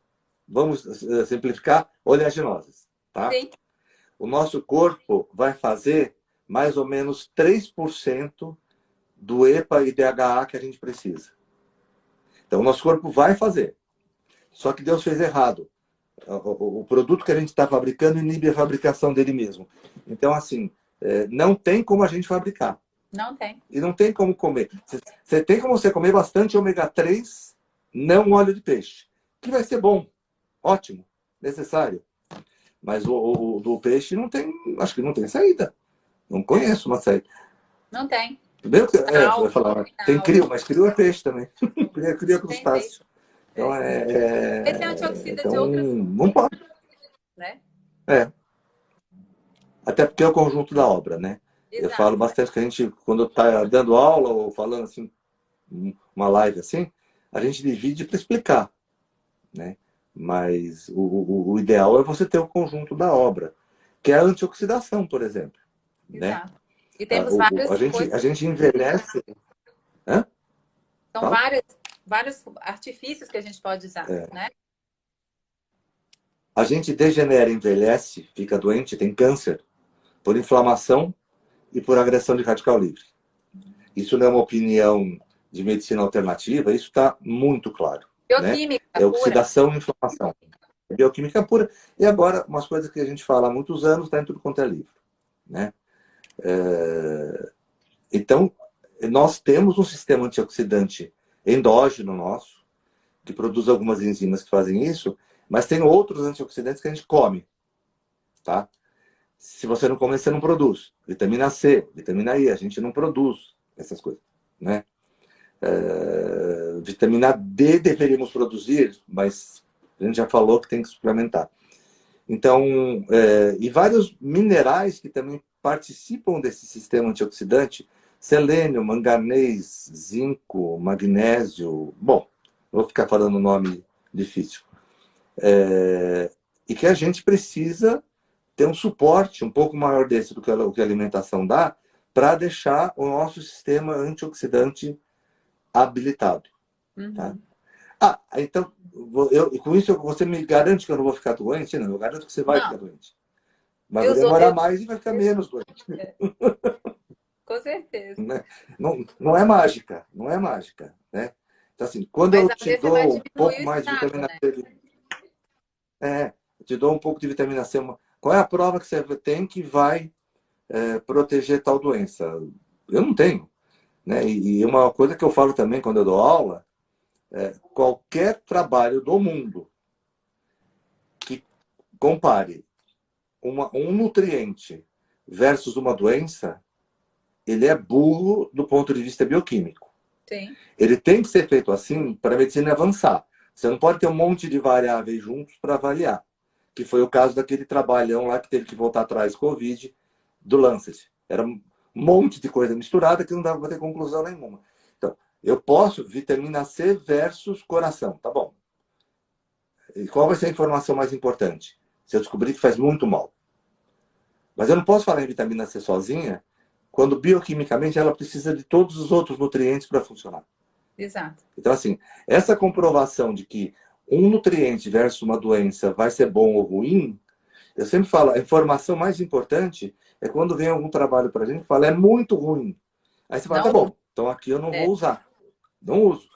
vamos simplificar, oleaginosas, tá? Sim. O nosso corpo vai fazer mais ou menos 3% do EPA e DHA que a gente precisa. Então, o nosso corpo vai fazer. Só que Deus fez errado. O produto que a gente está fabricando inibe a fabricação dele mesmo. Então, assim, não tem como a gente fabricar. Não tem. E não tem como comer. Você tem como você comer bastante ômega 3, não óleo de peixe. Que vai ser bom. Ótimo. Necessário. Mas o do peixe não tem, acho que não tem saída. Não conheço uma saída. Não tem. Primeiro que vai falar, tem crio, mas crio é peixe também. Crio é crustáceo. Então esse é antioxida de outras frutas. Não pode. Né? Até porque é o conjunto da obra, né? Exato. Eu falo bastante que a gente, quando está dando aula ou falando assim, uma live assim, a gente divide para explicar, né? Mas o ideal é você ter o conjunto da obra, que é a antioxidação, por exemplo. Exato. Né? E temos várias a gente envelhece. Hã? São vários artifícios que a gente pode usar, né? A gente degenera, envelhece, fica doente, tem câncer por inflamação e por agressão de radical livre. Isso não é uma opinião de medicina alternativa, isso está muito claro. Bioquímica né? É oxidação e inflamação. É bioquímica pura. E agora, umas coisas que a gente fala há muitos anos, está em tudo quanto é livro. Né? Então, nós temos um sistema antioxidante endógeno nosso, que produz algumas enzimas que fazem isso, mas tem outros antioxidantes que a gente come. Tá? Se você não comer, você não produz. Vitamina C, vitamina I, a gente não produz essas coisas. Né? Vitamina D deveríamos produzir, mas a gente já falou que tem que suplementar. Então, e vários minerais que também participam desse sistema antioxidante, selênio, manganês, zinco, magnésio, bom, não vou ficar falando nome difícil. E que a gente precisa ter um suporte um pouco maior desse do que a alimentação dá, para deixar o nosso sistema antioxidante habilitado. Uhum. Tá? Então, com isso você me garante que eu não vou ficar doente? Não, eu garanto que você vai ficar doente. Mas vai demorar mais e vai ficar menos doente. Com certeza. Não é mágica, não é mágica. Né? Então, assim, quando eu te dou um pouco mais de vitamina C, eu te dou um pouco de vitamina C, qual é a prova que você tem que vai proteger tal doença? Eu não tenho. Né? E uma coisa que eu falo também quando eu dou aula, qualquer trabalho do mundo que compare um nutriente versus uma doença, ele é burro do ponto de vista bioquímico. Sim. Ele tem que ser feito assim para a medicina avançar. Você não pode ter um monte de variáveis juntos para avaliar. Que foi o caso daquele trabalhão lá que teve que voltar atrás, Covid, do Lancet. Era um monte de coisa misturada que não dava para ter conclusão nenhuma. Então, eu posso vitamina C versus coração, tá bom. E qual vai ser a informação mais importante? Se eu descobrir que faz muito mal. Mas eu não posso falar em vitamina C sozinha, quando bioquimicamente ela precisa de todos os outros nutrientes para funcionar. Exato. Então, assim, essa comprovação de que um nutriente versus uma doença vai ser bom ou ruim, eu sempre falo, a informação mais importante é quando vem algum trabalho para a gente e fala, é muito ruim. Aí você fala, tá bom, então aqui eu não vou usar. Não uso.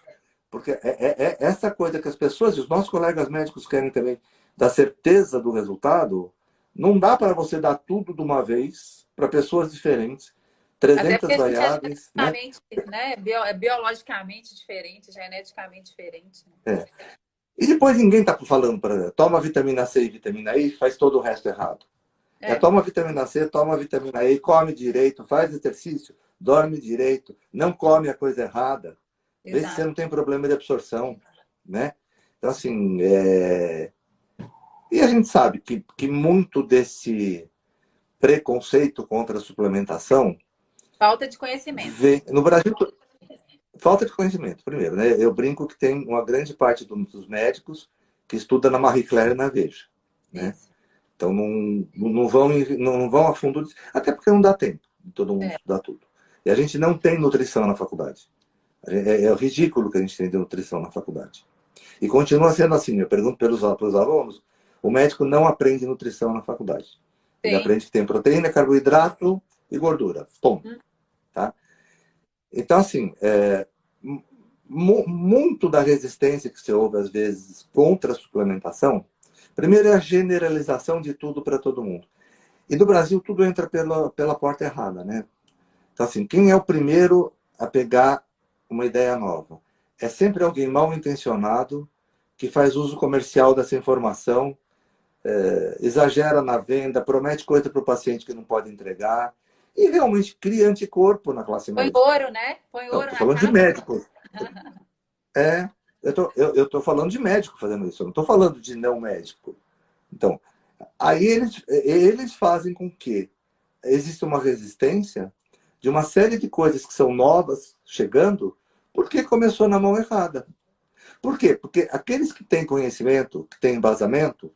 Porque é essa coisa que as pessoas, e os nossos colegas médicos querem também, da certeza do resultado, não dá para você dar tudo de uma vez para pessoas diferentes, Até 300 porque a gente é variáveis, né? geneticamente, né? Biologicamente diferente, geneticamente diferente. É. E depois ninguém está falando para toma vitamina C e vitamina E, faz todo o resto errado. Toma vitamina C, toma vitamina E, come direito, faz exercício, dorme direito, não come a coisa errada. Vê se você não tem problema de absorção, né? Então, assim, e a gente sabe que muito desse preconceito contra a suplementação Falta de conhecimento. vem no Brasil. Falta de conhecimento, primeiro, né? Eu brinco que tem uma grande parte dos médicos que estuda na Marie Claire e na Veja, né? Isso. Então não vão a fundo, até porque não dá tempo de todo mundo estudar tudo. E a gente não tem nutrição na faculdade. É ridículo que a gente tem de nutrição na faculdade. E continua sendo assim. Eu pergunto pelos alunos, o médico não aprende nutrição na faculdade. Ele aprende que tem proteína, carboidrato e gordura. Ponto. Tá? Então, assim, muito da resistência que você ouve, às vezes, contra a suplementação, primeiro é a generalização de tudo para todo mundo. E no Brasil, tudo entra pela porta errada, né? Então, assim, quem é o primeiro a pegar uma ideia nova? É sempre alguém mal intencionado que faz uso comercial dessa informação, exagera na venda, promete coisa para o paciente que não pode entregar e realmente cria anticorpo na classe médica. Põe ouro, né? Põe ouro Estou falando de médico. Eu estou falando de médico fazendo isso, eu não estou falando de não médico. Então, aí eles fazem com que exista uma resistência de uma série de coisas que são novas chegando, porque começou na mão errada. Por quê? Porque aqueles que têm conhecimento, que têm embasamento,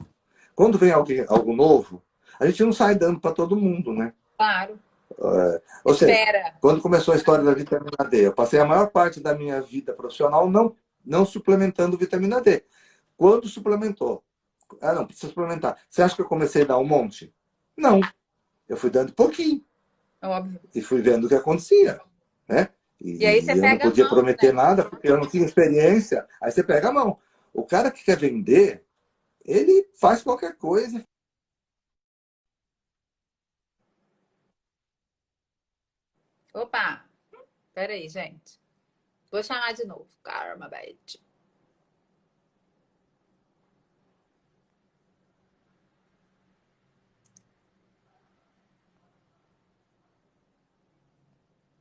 quando vem algo novo, a gente não sai dando para todo mundo, né? Claro. Ou seja, quando começou a história da vitamina D, eu passei a maior parte da minha vida profissional não suplementando vitamina D. Quando suplementou? Ah, não, precisa suplementar. Você acha que eu comecei a dar um monte? Não. Eu fui dando pouquinho. Óbvio. E fui vendo o que acontecia, né? E aí você eu pega não podia a mão, prometer né? nada, porque eu não tinha experiência. Aí você pega a mão. O cara que quer vender, ele faz qualquer coisa. Opa! Peraí, gente. Vou chamar de novo. Karma, Beth.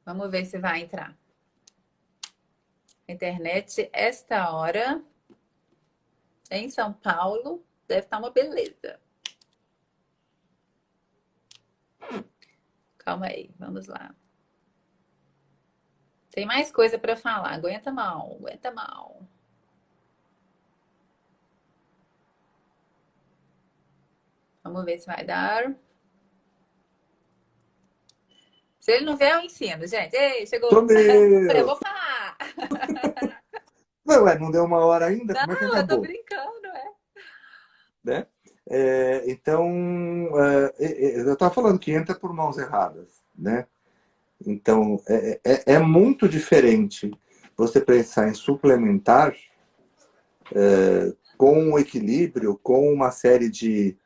Vamos ver se vai entrar. Internet, esta hora, em São Paulo, deve estar uma beleza. Calma aí, vamos lá. Tem mais coisa para falar. Aguenta mal, aguenta mal. Vamos ver se vai dar. Se ele não vier, eu ensino, gente. Ei, chegou. Eu vou falar. Ué, não deu uma hora ainda? Como é que Não, eu tô acabou? brincando, Né? Então, eu estava falando que entra por mãos erradas, né? Então, é muito diferente você pensar em suplementar com um equilíbrio, com uma série de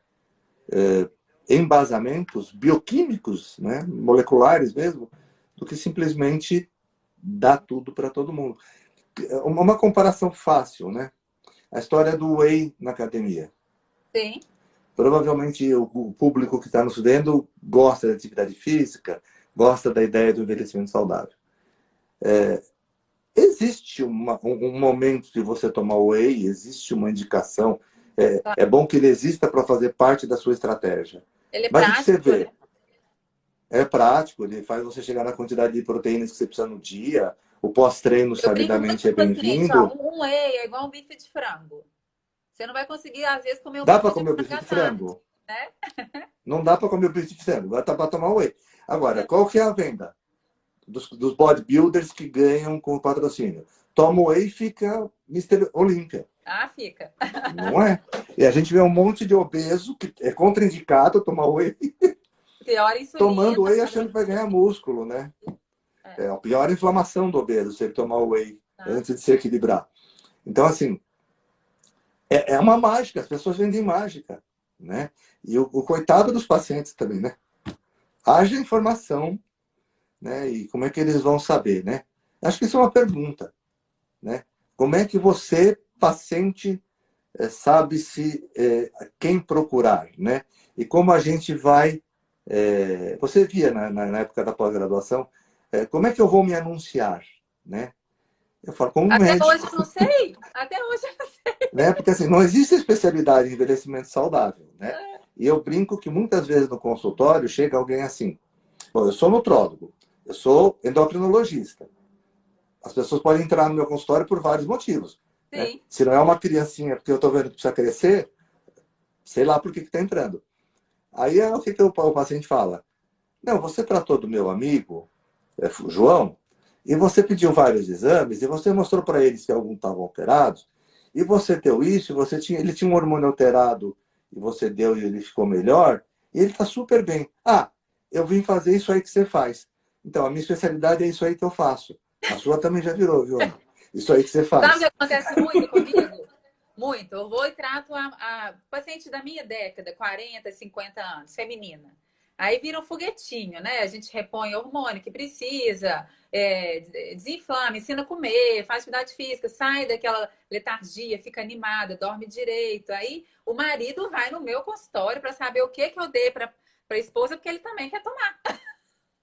embasamentos bioquímicos, né? Moleculares mesmo, do que simplesmente dar tudo para todo mundo. Uma comparação fácil, né? A história do whey na academia. Sim. Provavelmente o público que está nos vendo gosta da atividade física, gosta da ideia do envelhecimento saudável. Existe um momento de você tomar whey, existe uma indicação. É bom que ele exista para fazer parte da sua estratégia. Ele é Mas o que você prático, vê? né? É prático, ele faz você chegar na quantidade de proteínas que você precisa no dia. O pós-treino, Eu brinco muito sabidamente, é com o paciente, ó, bem-vindo. um whey é igual um bife de frango. Você não vai conseguir, às vezes, comer um Dá para bife de comer o bife frango à de tarde, frango? né? Não dá para comer o bife de frango, dá para tomar whey. Agora, qual que é a venda? Dos bodybuilders que ganham com o patrocínio. Toma whey e fica Mr. Olímpia. Ah, fica. Não é? E a gente vê um monte de obeso que é contraindicado tomar whey, Pior insulina. tomando whey achando que vai ganhar músculo, né? É a pior inflamação do obeso, se ele tomar whey antes de se equilibrar. Então, assim, é uma mágica, as pessoas vendem mágica, né? E o coitado dos pacientes também, né? Haja informação, né? E como é que eles vão saber, né? Acho que isso é uma pergunta, né? Como é que você, paciente, sabe se quem procurar, né? E como a gente vai... você via na época da pós-graduação, como é que eu vou me anunciar, né? Eu falo como Até hoje médico, eu não sei. Até hoje eu não sei. né? Porque assim, não existe especialidade em envelhecimento saudável, né? E eu brinco que muitas vezes no consultório chega alguém assim, bom, eu sou nutrólogo, eu sou endocrinologista. As pessoas podem entrar no meu consultório por vários motivos, né? Sim. Se não é uma criancinha porque eu estou vendo que precisa crescer, sei lá por que está entrando. Aí o que o paciente fala? Não, você tratou do meu amigo, João, e você pediu vários exames, e você mostrou para eles que alguns estavam alterados, e você deu isso, ele tinha um hormônio alterado, e você deu e ele ficou melhor, e ele está super bem. Ah, eu vim fazer isso aí que você faz. Então, a minha especialidade é isso aí que eu faço. A sua também já virou, viu, Ana? Isso aí que você Sabe o que faz. acontece muito comigo? Muito. Eu vou e trato a paciente da minha década, 40, 50 anos, feminina. Aí vira um foguetinho, né? A gente repõe hormônio que precisa, desinflama, ensina a comer, faz atividade física, sai daquela letargia, fica animada, dorme direito. Aí o marido vai no meu consultório para saber o que eu dei para a esposa, porque ele também quer tomar.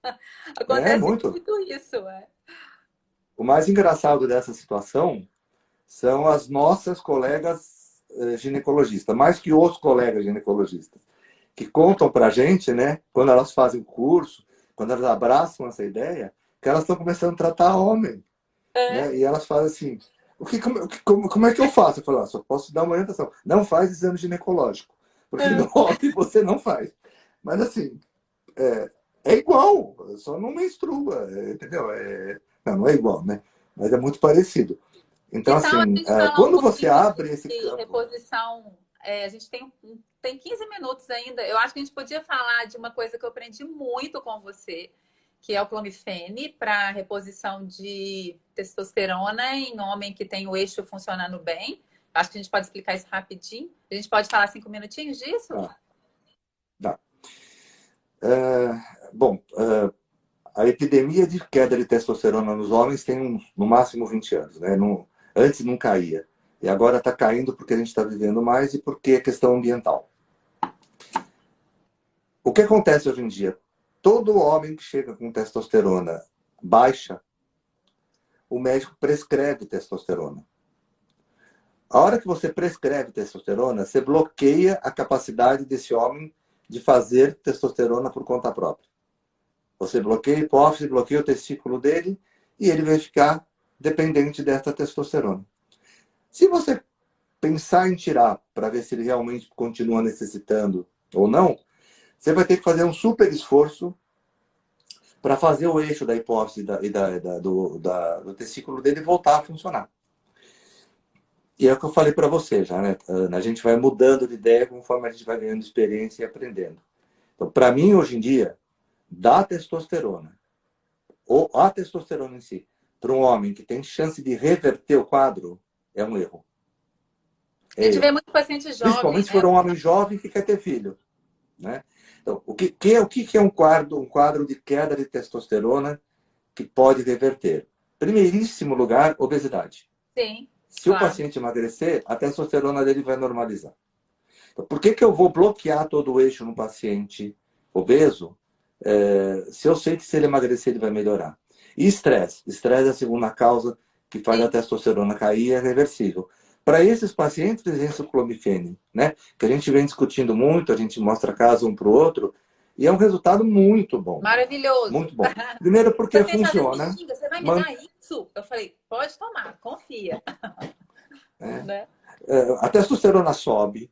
É Acontece muito. muito isso. É. O mais engraçado dessa situação são as nossas colegas ginecologistas, mais que os colegas ginecologistas, que contam para a gente, né, quando elas fazem o curso, quando elas abraçam essa ideia, que elas estão começando a tratar homem, É. né? E elas fazem assim, como é que eu faço? Eu falo, só posso dar uma orientação. Não faz exame ginecológico, porque no homem você não faz. Mas assim, é igual, só não menstrua, entendeu? Não é igual, né? Mas é muito parecido. Então, Que tal a assim, gente falar um quando você pouquinho abre esse de campo... reposição? A gente tem 15 minutos ainda. Eu acho que a gente podia falar de uma coisa que eu aprendi muito com você, que é o clomifene, para reposição de testosterona em homem que tem o eixo funcionando bem. Acho que a gente pode explicar isso rapidinho. A gente pode falar 5 minutinhos disso? Tá, tá. Bom, a epidemia de queda de testosterona nos homens tem no máximo 20 anos, né? Antes não caía. E agora está caindo porque a gente está vivendo mais e porque é questão ambiental. O que acontece hoje em dia? Todo homem que chega com testosterona baixa, o médico prescreve testosterona. A hora que você prescreve testosterona, você bloqueia a capacidade desse homem de fazer testosterona por conta própria. Você bloqueia a hipófise, bloqueia o testículo dele e ele vai ficar dependente dessa testosterona. Se você pensar em tirar para ver se ele realmente continua necessitando ou não, você vai ter que fazer um super esforço para fazer o eixo da hipófise do testículo dele voltar a funcionar. E é o que eu falei para você já, né, Ana? A gente vai mudando de ideia conforme a gente vai ganhando experiência e aprendendo. Então, para mim, hoje em dia, dar testosterona, ou a testosterona em si, para um homem que tem chance de reverter o quadro, é um erro. A gente vê muito paciente jovem, Principalmente se né? for um homem jovem que quer ter filho, né? Então, o que é um quadro de queda de testosterona que pode reverter? Primeiríssimo lugar, obesidade. Sim, Se o claro. paciente emagrecer, a testosterona dele vai normalizar. Por que que eu vou bloquear todo o eixo no paciente obeso, se eu sei que se ele emagrecer ele vai melhorar? E estresse. Estresse é a segunda causa que faz a testosterona cair, é reversível. Para esses pacientes, existe o clomifene, né? Que a gente vem discutindo muito, a gente mostra caso um para o outro, e é um resultado muito bom. Maravilhoso. Muito bom. Primeiro O porque paciente às vezes me funciona. xinga, você vai me dar isso? Eu falei, pode tomar, confia. Né? A testosterona sobe,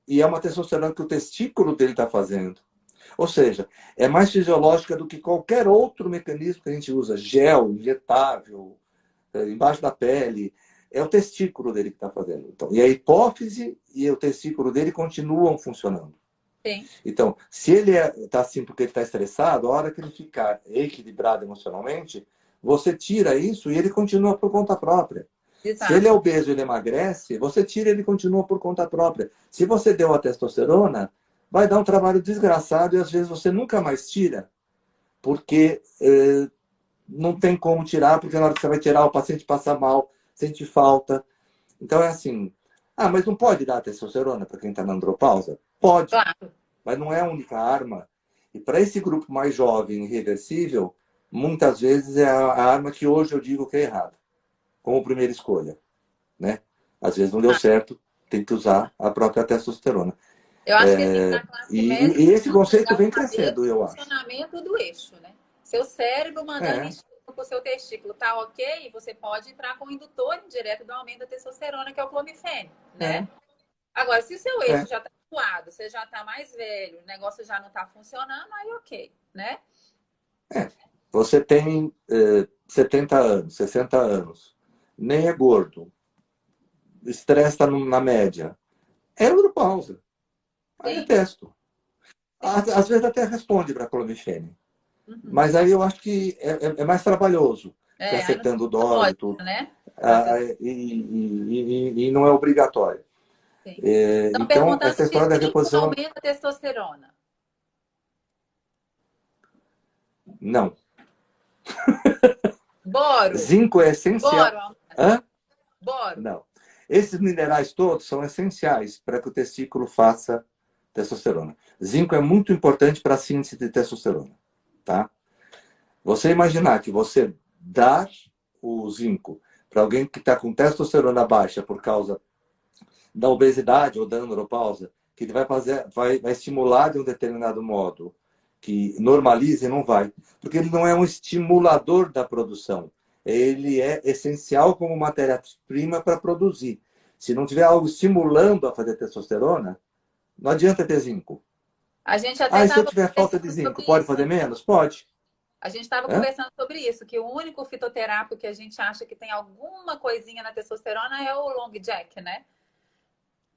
e é uma testosterona que o testículo dele está fazendo. Ou seja, é mais fisiológica do que qualquer outro mecanismo que a gente usa, gel, injetável, embaixo da pele. É o testículo dele que está fazendo. Então, e a hipófise e o testículo dele continuam funcionando. Sim. Então, se ele está assim porque ele está estressado, a hora que ele ficar equilibrado emocionalmente, você tira isso e ele continua por conta própria. Exato. Se ele é obeso e ele emagrece, você tira e ele continua por conta própria. Se você deu a testosterona, vai dar um trabalho desgraçado e às vezes você nunca mais tira, porque não tem como tirar, porque na hora que você vai tirar, o paciente passa mal, sente falta. Então é assim, mas não pode dar testosterona para quem está na andropausa? Pode, Claro. mas não é a única arma. E para esse grupo mais jovem, irreversível, muitas vezes é a arma que hoje eu digo que é errada, como primeira escolha, né? Às vezes não deu certo, tem que usar a própria testosterona. Eu acho que assim, para a classe média, E esse conceito vem saber crescendo, eu o acho. funcionamento do eixo, né? Seu cérebro mandando instinto para o seu testículo, tá ok? Você pode entrar com o indutor indireto do aumento da testosterona, que é o clomifene, né? Agora, se seu eixo já está atuado, você já está mais velho, o negócio já não está funcionando, aí ok, né? Você tem 70 anos, 60 anos, nem é gordo, o estresse está na média. É andropausa. Aí é testo. Às vezes até responde para clomifene. Mas aí eu acho que é mais trabalhoso, que acertando o dose e tudo. Né? E não é obrigatório. Então, essa Se história da zinco reposição... aumenta a testosterona. Não. Boro. Zinco é essencial. Boro. Hã? Boro. Não. Esses minerais todos são essenciais para que o testículo faça testosterona. Zinco é muito importante para a síntese de testosterona. Tá? Você imaginar que você dá o zinco para alguém que está com testosterona baixa por causa da obesidade ou da andropausa, que ele vai estimular de um determinado modo, que normalize, não vai. Porque ele não é um estimulador da produção. Ele é essencial como matéria-prima para produzir. Se não tiver algo estimulando a fazer testosterona, não adianta ter zinco. A gente até se eu tiver falta de zinco, pode fazer menos? Pode. A gente estava conversando sobre isso, que o único fitoterápico que a gente acha que tem alguma coisinha na testosterona é o long jack, né?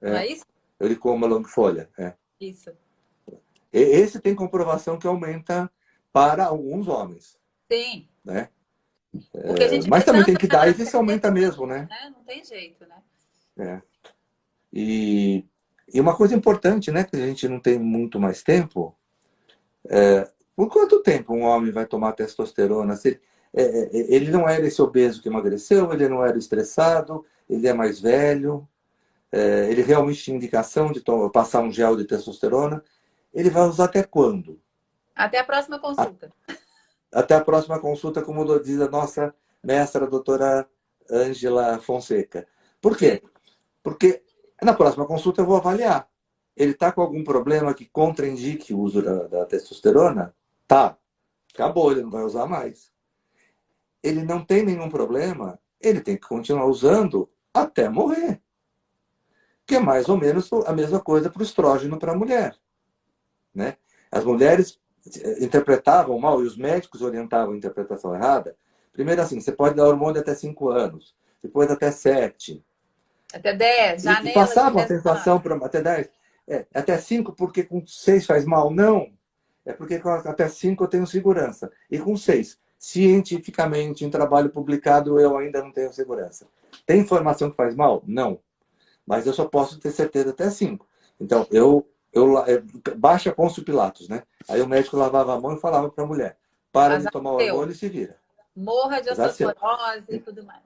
Não é isso? Ele come a longfolha. Isso. Esse tem comprovação que aumenta para alguns homens. Sim. Né? Mas também tem que dar e ver se aumenta mesmo, né? Não tem jeito, né? E uma coisa importante, né? Que a gente não tem muito mais tempo. Por quanto tempo um homem vai tomar testosterona? Ele não era esse obeso que emagreceu, ele não era estressado, ele é mais velho, ele realmente tinha indicação de passar um gel de testosterona. Ele vai usar até quando? Até a próxima consulta. Até a próxima consulta, como diz a nossa mestra, a doutora Ângela Fonseca. Por quê? Porque na próxima consulta eu vou avaliar. Ele está com algum problema que contraindique o uso da testosterona? Tá. Acabou, ele não vai usar mais. Ele não tem nenhum problema, ele tem que continuar usando até morrer. Que é mais ou menos a mesma coisa para o estrógeno para a mulher. Né? As mulheres interpretavam mal e os médicos orientavam a interpretação errada. Primeiro assim, você pode dar hormônio até 5 anos, depois até 7. Até 10, janela. E passavam a sensação para até 10. Até 5 porque com 6 faz mal? Não. É porque com até 5 eu tenho segurança. E com 6, cientificamente, em trabalho publicado, eu ainda não tenho segurança. Tem informação que faz mal? Não. Mas eu só posso ter certeza até 5. Então, baixa Pôncio Pilatos, né? Aí o médico lavava a mão e falava para a mulher: para de tomar o hormônio e se vira. Morra de osteoporose e tudo mais.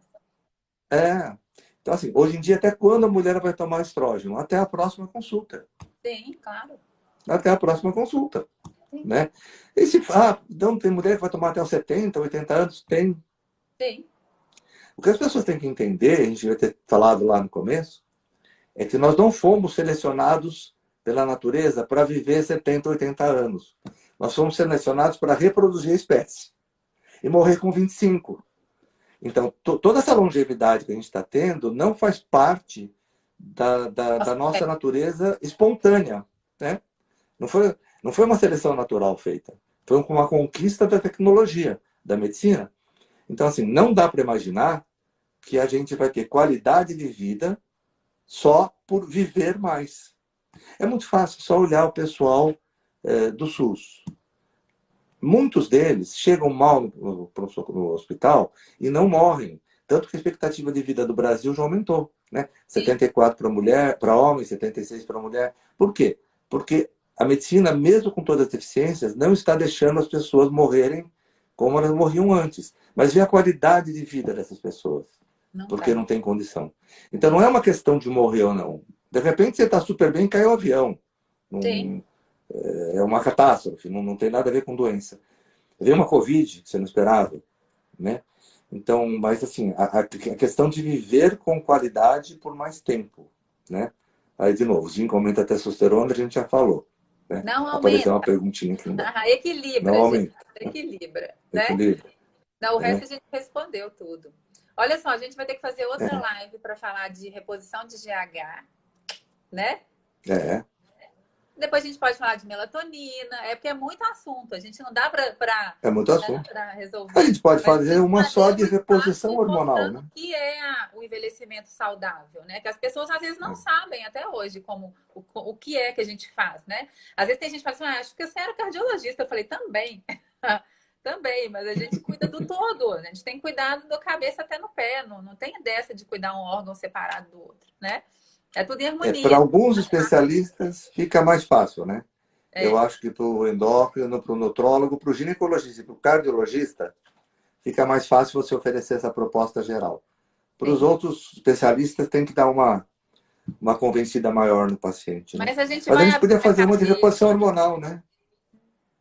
Então, assim, hoje em dia, até quando a mulher vai tomar estrógeno? Até a próxima consulta. Sim, claro. Até a próxima consulta, Sim. né? E se, então tem mulher que vai tomar até os 70, 80 anos? Tem. Sim. O que as pessoas têm que entender, a gente vai ter falado lá no começo, é que nós não fomos selecionados pela natureza para viver 70, 80 anos. Nós fomos selecionados para reproduzir a espécie e morrer com 25. Então, toda essa longevidade que a gente está tendo não faz parte da nossa natureza espontânea, né? Não foi uma seleção natural feita. Foi uma conquista da tecnologia, da medicina. Então, assim, não dá para imaginar que a gente vai ter qualidade de vida só por viver mais. É muito fácil só olhar o pessoal do SUS. Muitos deles chegam mal no hospital e não morrem. Tanto que a expectativa de vida do Brasil já aumentou, né? 74 para mulher, para homem, 76 para mulher. Por quê? Porque a medicina, mesmo com todas as deficiências, não está deixando as pessoas morrerem como elas morriam antes. Mas vê a qualidade de vida dessas pessoas, porque não tem condição. Então não é uma questão de morrer ou não. De repente você está super bem e caiu o avião. Sim. É uma catástrofe, não tem nada a ver com doença. Veio uma Covid que você não esperava, né? Então, mas assim, a questão de viver com qualidade por mais tempo, né? Aí, de novo, zinco aumenta a testosterona, a gente já falou, né? Não Apareceu aumenta. uma perguntinha aqui embaixo. Equilibra, Não gente. aumenta. Equilibra, né? Equilíbrio. Não, o resto a gente respondeu tudo. Olha só, a gente vai ter que fazer outra live para falar de reposição de GH, né? Depois a gente pode falar de melatonina, porque é muito assunto. A gente não dá para É muito assunto. resolver. A gente pode fazer uma só de um reposição espaço hormonal, né? mostrando o que é o envelhecimento saudável, né? Que as pessoas às vezes não sabem até hoje como o que é que a gente faz, né? Às vezes tem gente que fala assim, acho que você era cardiologista. Eu falei, também. Também, mas a gente cuida do todo. A gente tem cuidado da cabeça até no pé. Não tem dessa de cuidar um órgão separado do outro, né? É tudo em harmonia. Para alguns especialistas fica mais fácil, né? Eu acho que para o endócrino, para o nutrólogo, para o ginecologista e para o cardiologista, fica mais fácil você oferecer essa proposta geral. Para os outros especialistas, tem que dar uma convencida maior no paciente. Né? Mas a gente podia fazer uma de reposição hormonal, né?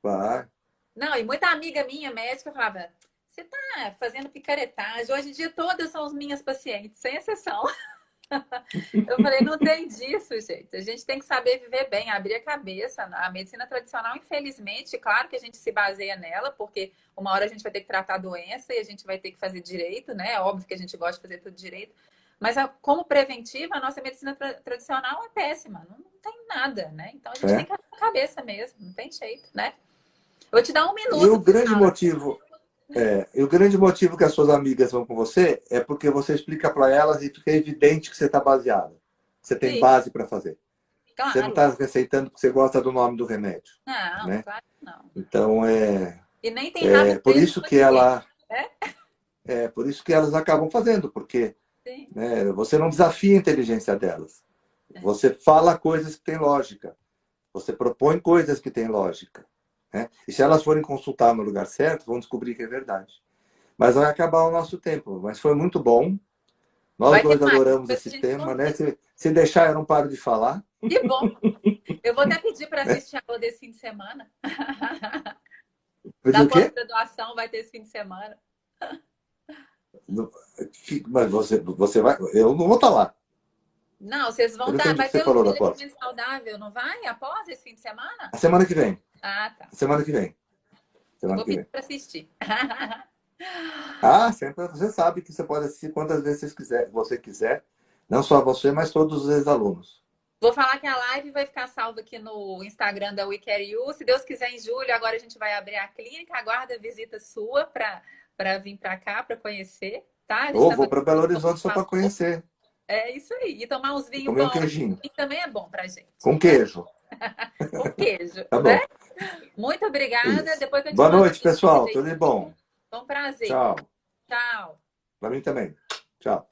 Vai. Não, e muita amiga minha, médica, falava, você tá fazendo picaretagem. Hoje em dia todas são as minhas pacientes, sem exceção. Eu falei, não tem disso, gente. A gente tem que saber viver bem, abrir a cabeça. A medicina tradicional, infelizmente, claro que a gente se baseia nela, porque uma hora a gente vai ter que tratar a doença e a gente vai ter que fazer direito, né? É óbvio que a gente gosta de fazer tudo direito. Mas como preventiva, a nossa medicina tradicional é péssima. Não tem nada, né? Então a gente tem que abrir a cabeça mesmo, não tem jeito, né? Eu vou te dar um minuto. E o grande motivo... e o grande motivo que as suas amigas vão com você é porque você explica para elas e fica evidente que você está baseado. Você tem base para fazer. Claro. Você não está receitando porque você gosta do nome do remédio. Não, né? Claro que não. Então, E nem tem nada por isso que por isso que elas acabam fazendo, porque né, você não desafia a inteligência delas. Você fala coisas que têm lógica. Você propõe coisas que têm lógica. Né? E se elas forem consultar no lugar certo, vão descobrir que é verdade. Mas vai acabar o nosso tempo. Mas foi muito bom. Nós dois adoramos esse tema, né? Se deixar, eu não paro de falar. Que bom! Eu vou até pedir para assistir a aula desse fim de semana. Da pós-graduação vai ter esse fim de semana. Mas você vai... Eu não vou estar lá. Não, vocês vão dar. Vai ter um envelhecimento saudável, não vai? Após esse fim de semana? A semana que vem. Tá. Semana que vem. Vou pedir para assistir. Sempre você sabe que você pode assistir quantas vezes você quiser. Não só você, mas todos os ex-alunos. Vou falar que a live vai ficar salva aqui no Instagram da WeCareU. Se Deus quiser, em julho, agora a gente vai abrir a clínica. Aguarda a visita sua para vir para cá, para conhecer. Tá? Vou para Belo Horizonte só para conhecer. É isso aí. E tomar uns vinhos bons. Um queijinho. E também é bom pra gente. Com queijo. Com queijo. Tá né? bom. Muito obrigada. Depois eu te Boa noite, pessoal. Tudo de bom. Foi um prazer. Tchau. Tchau. Para mim também. Tchau.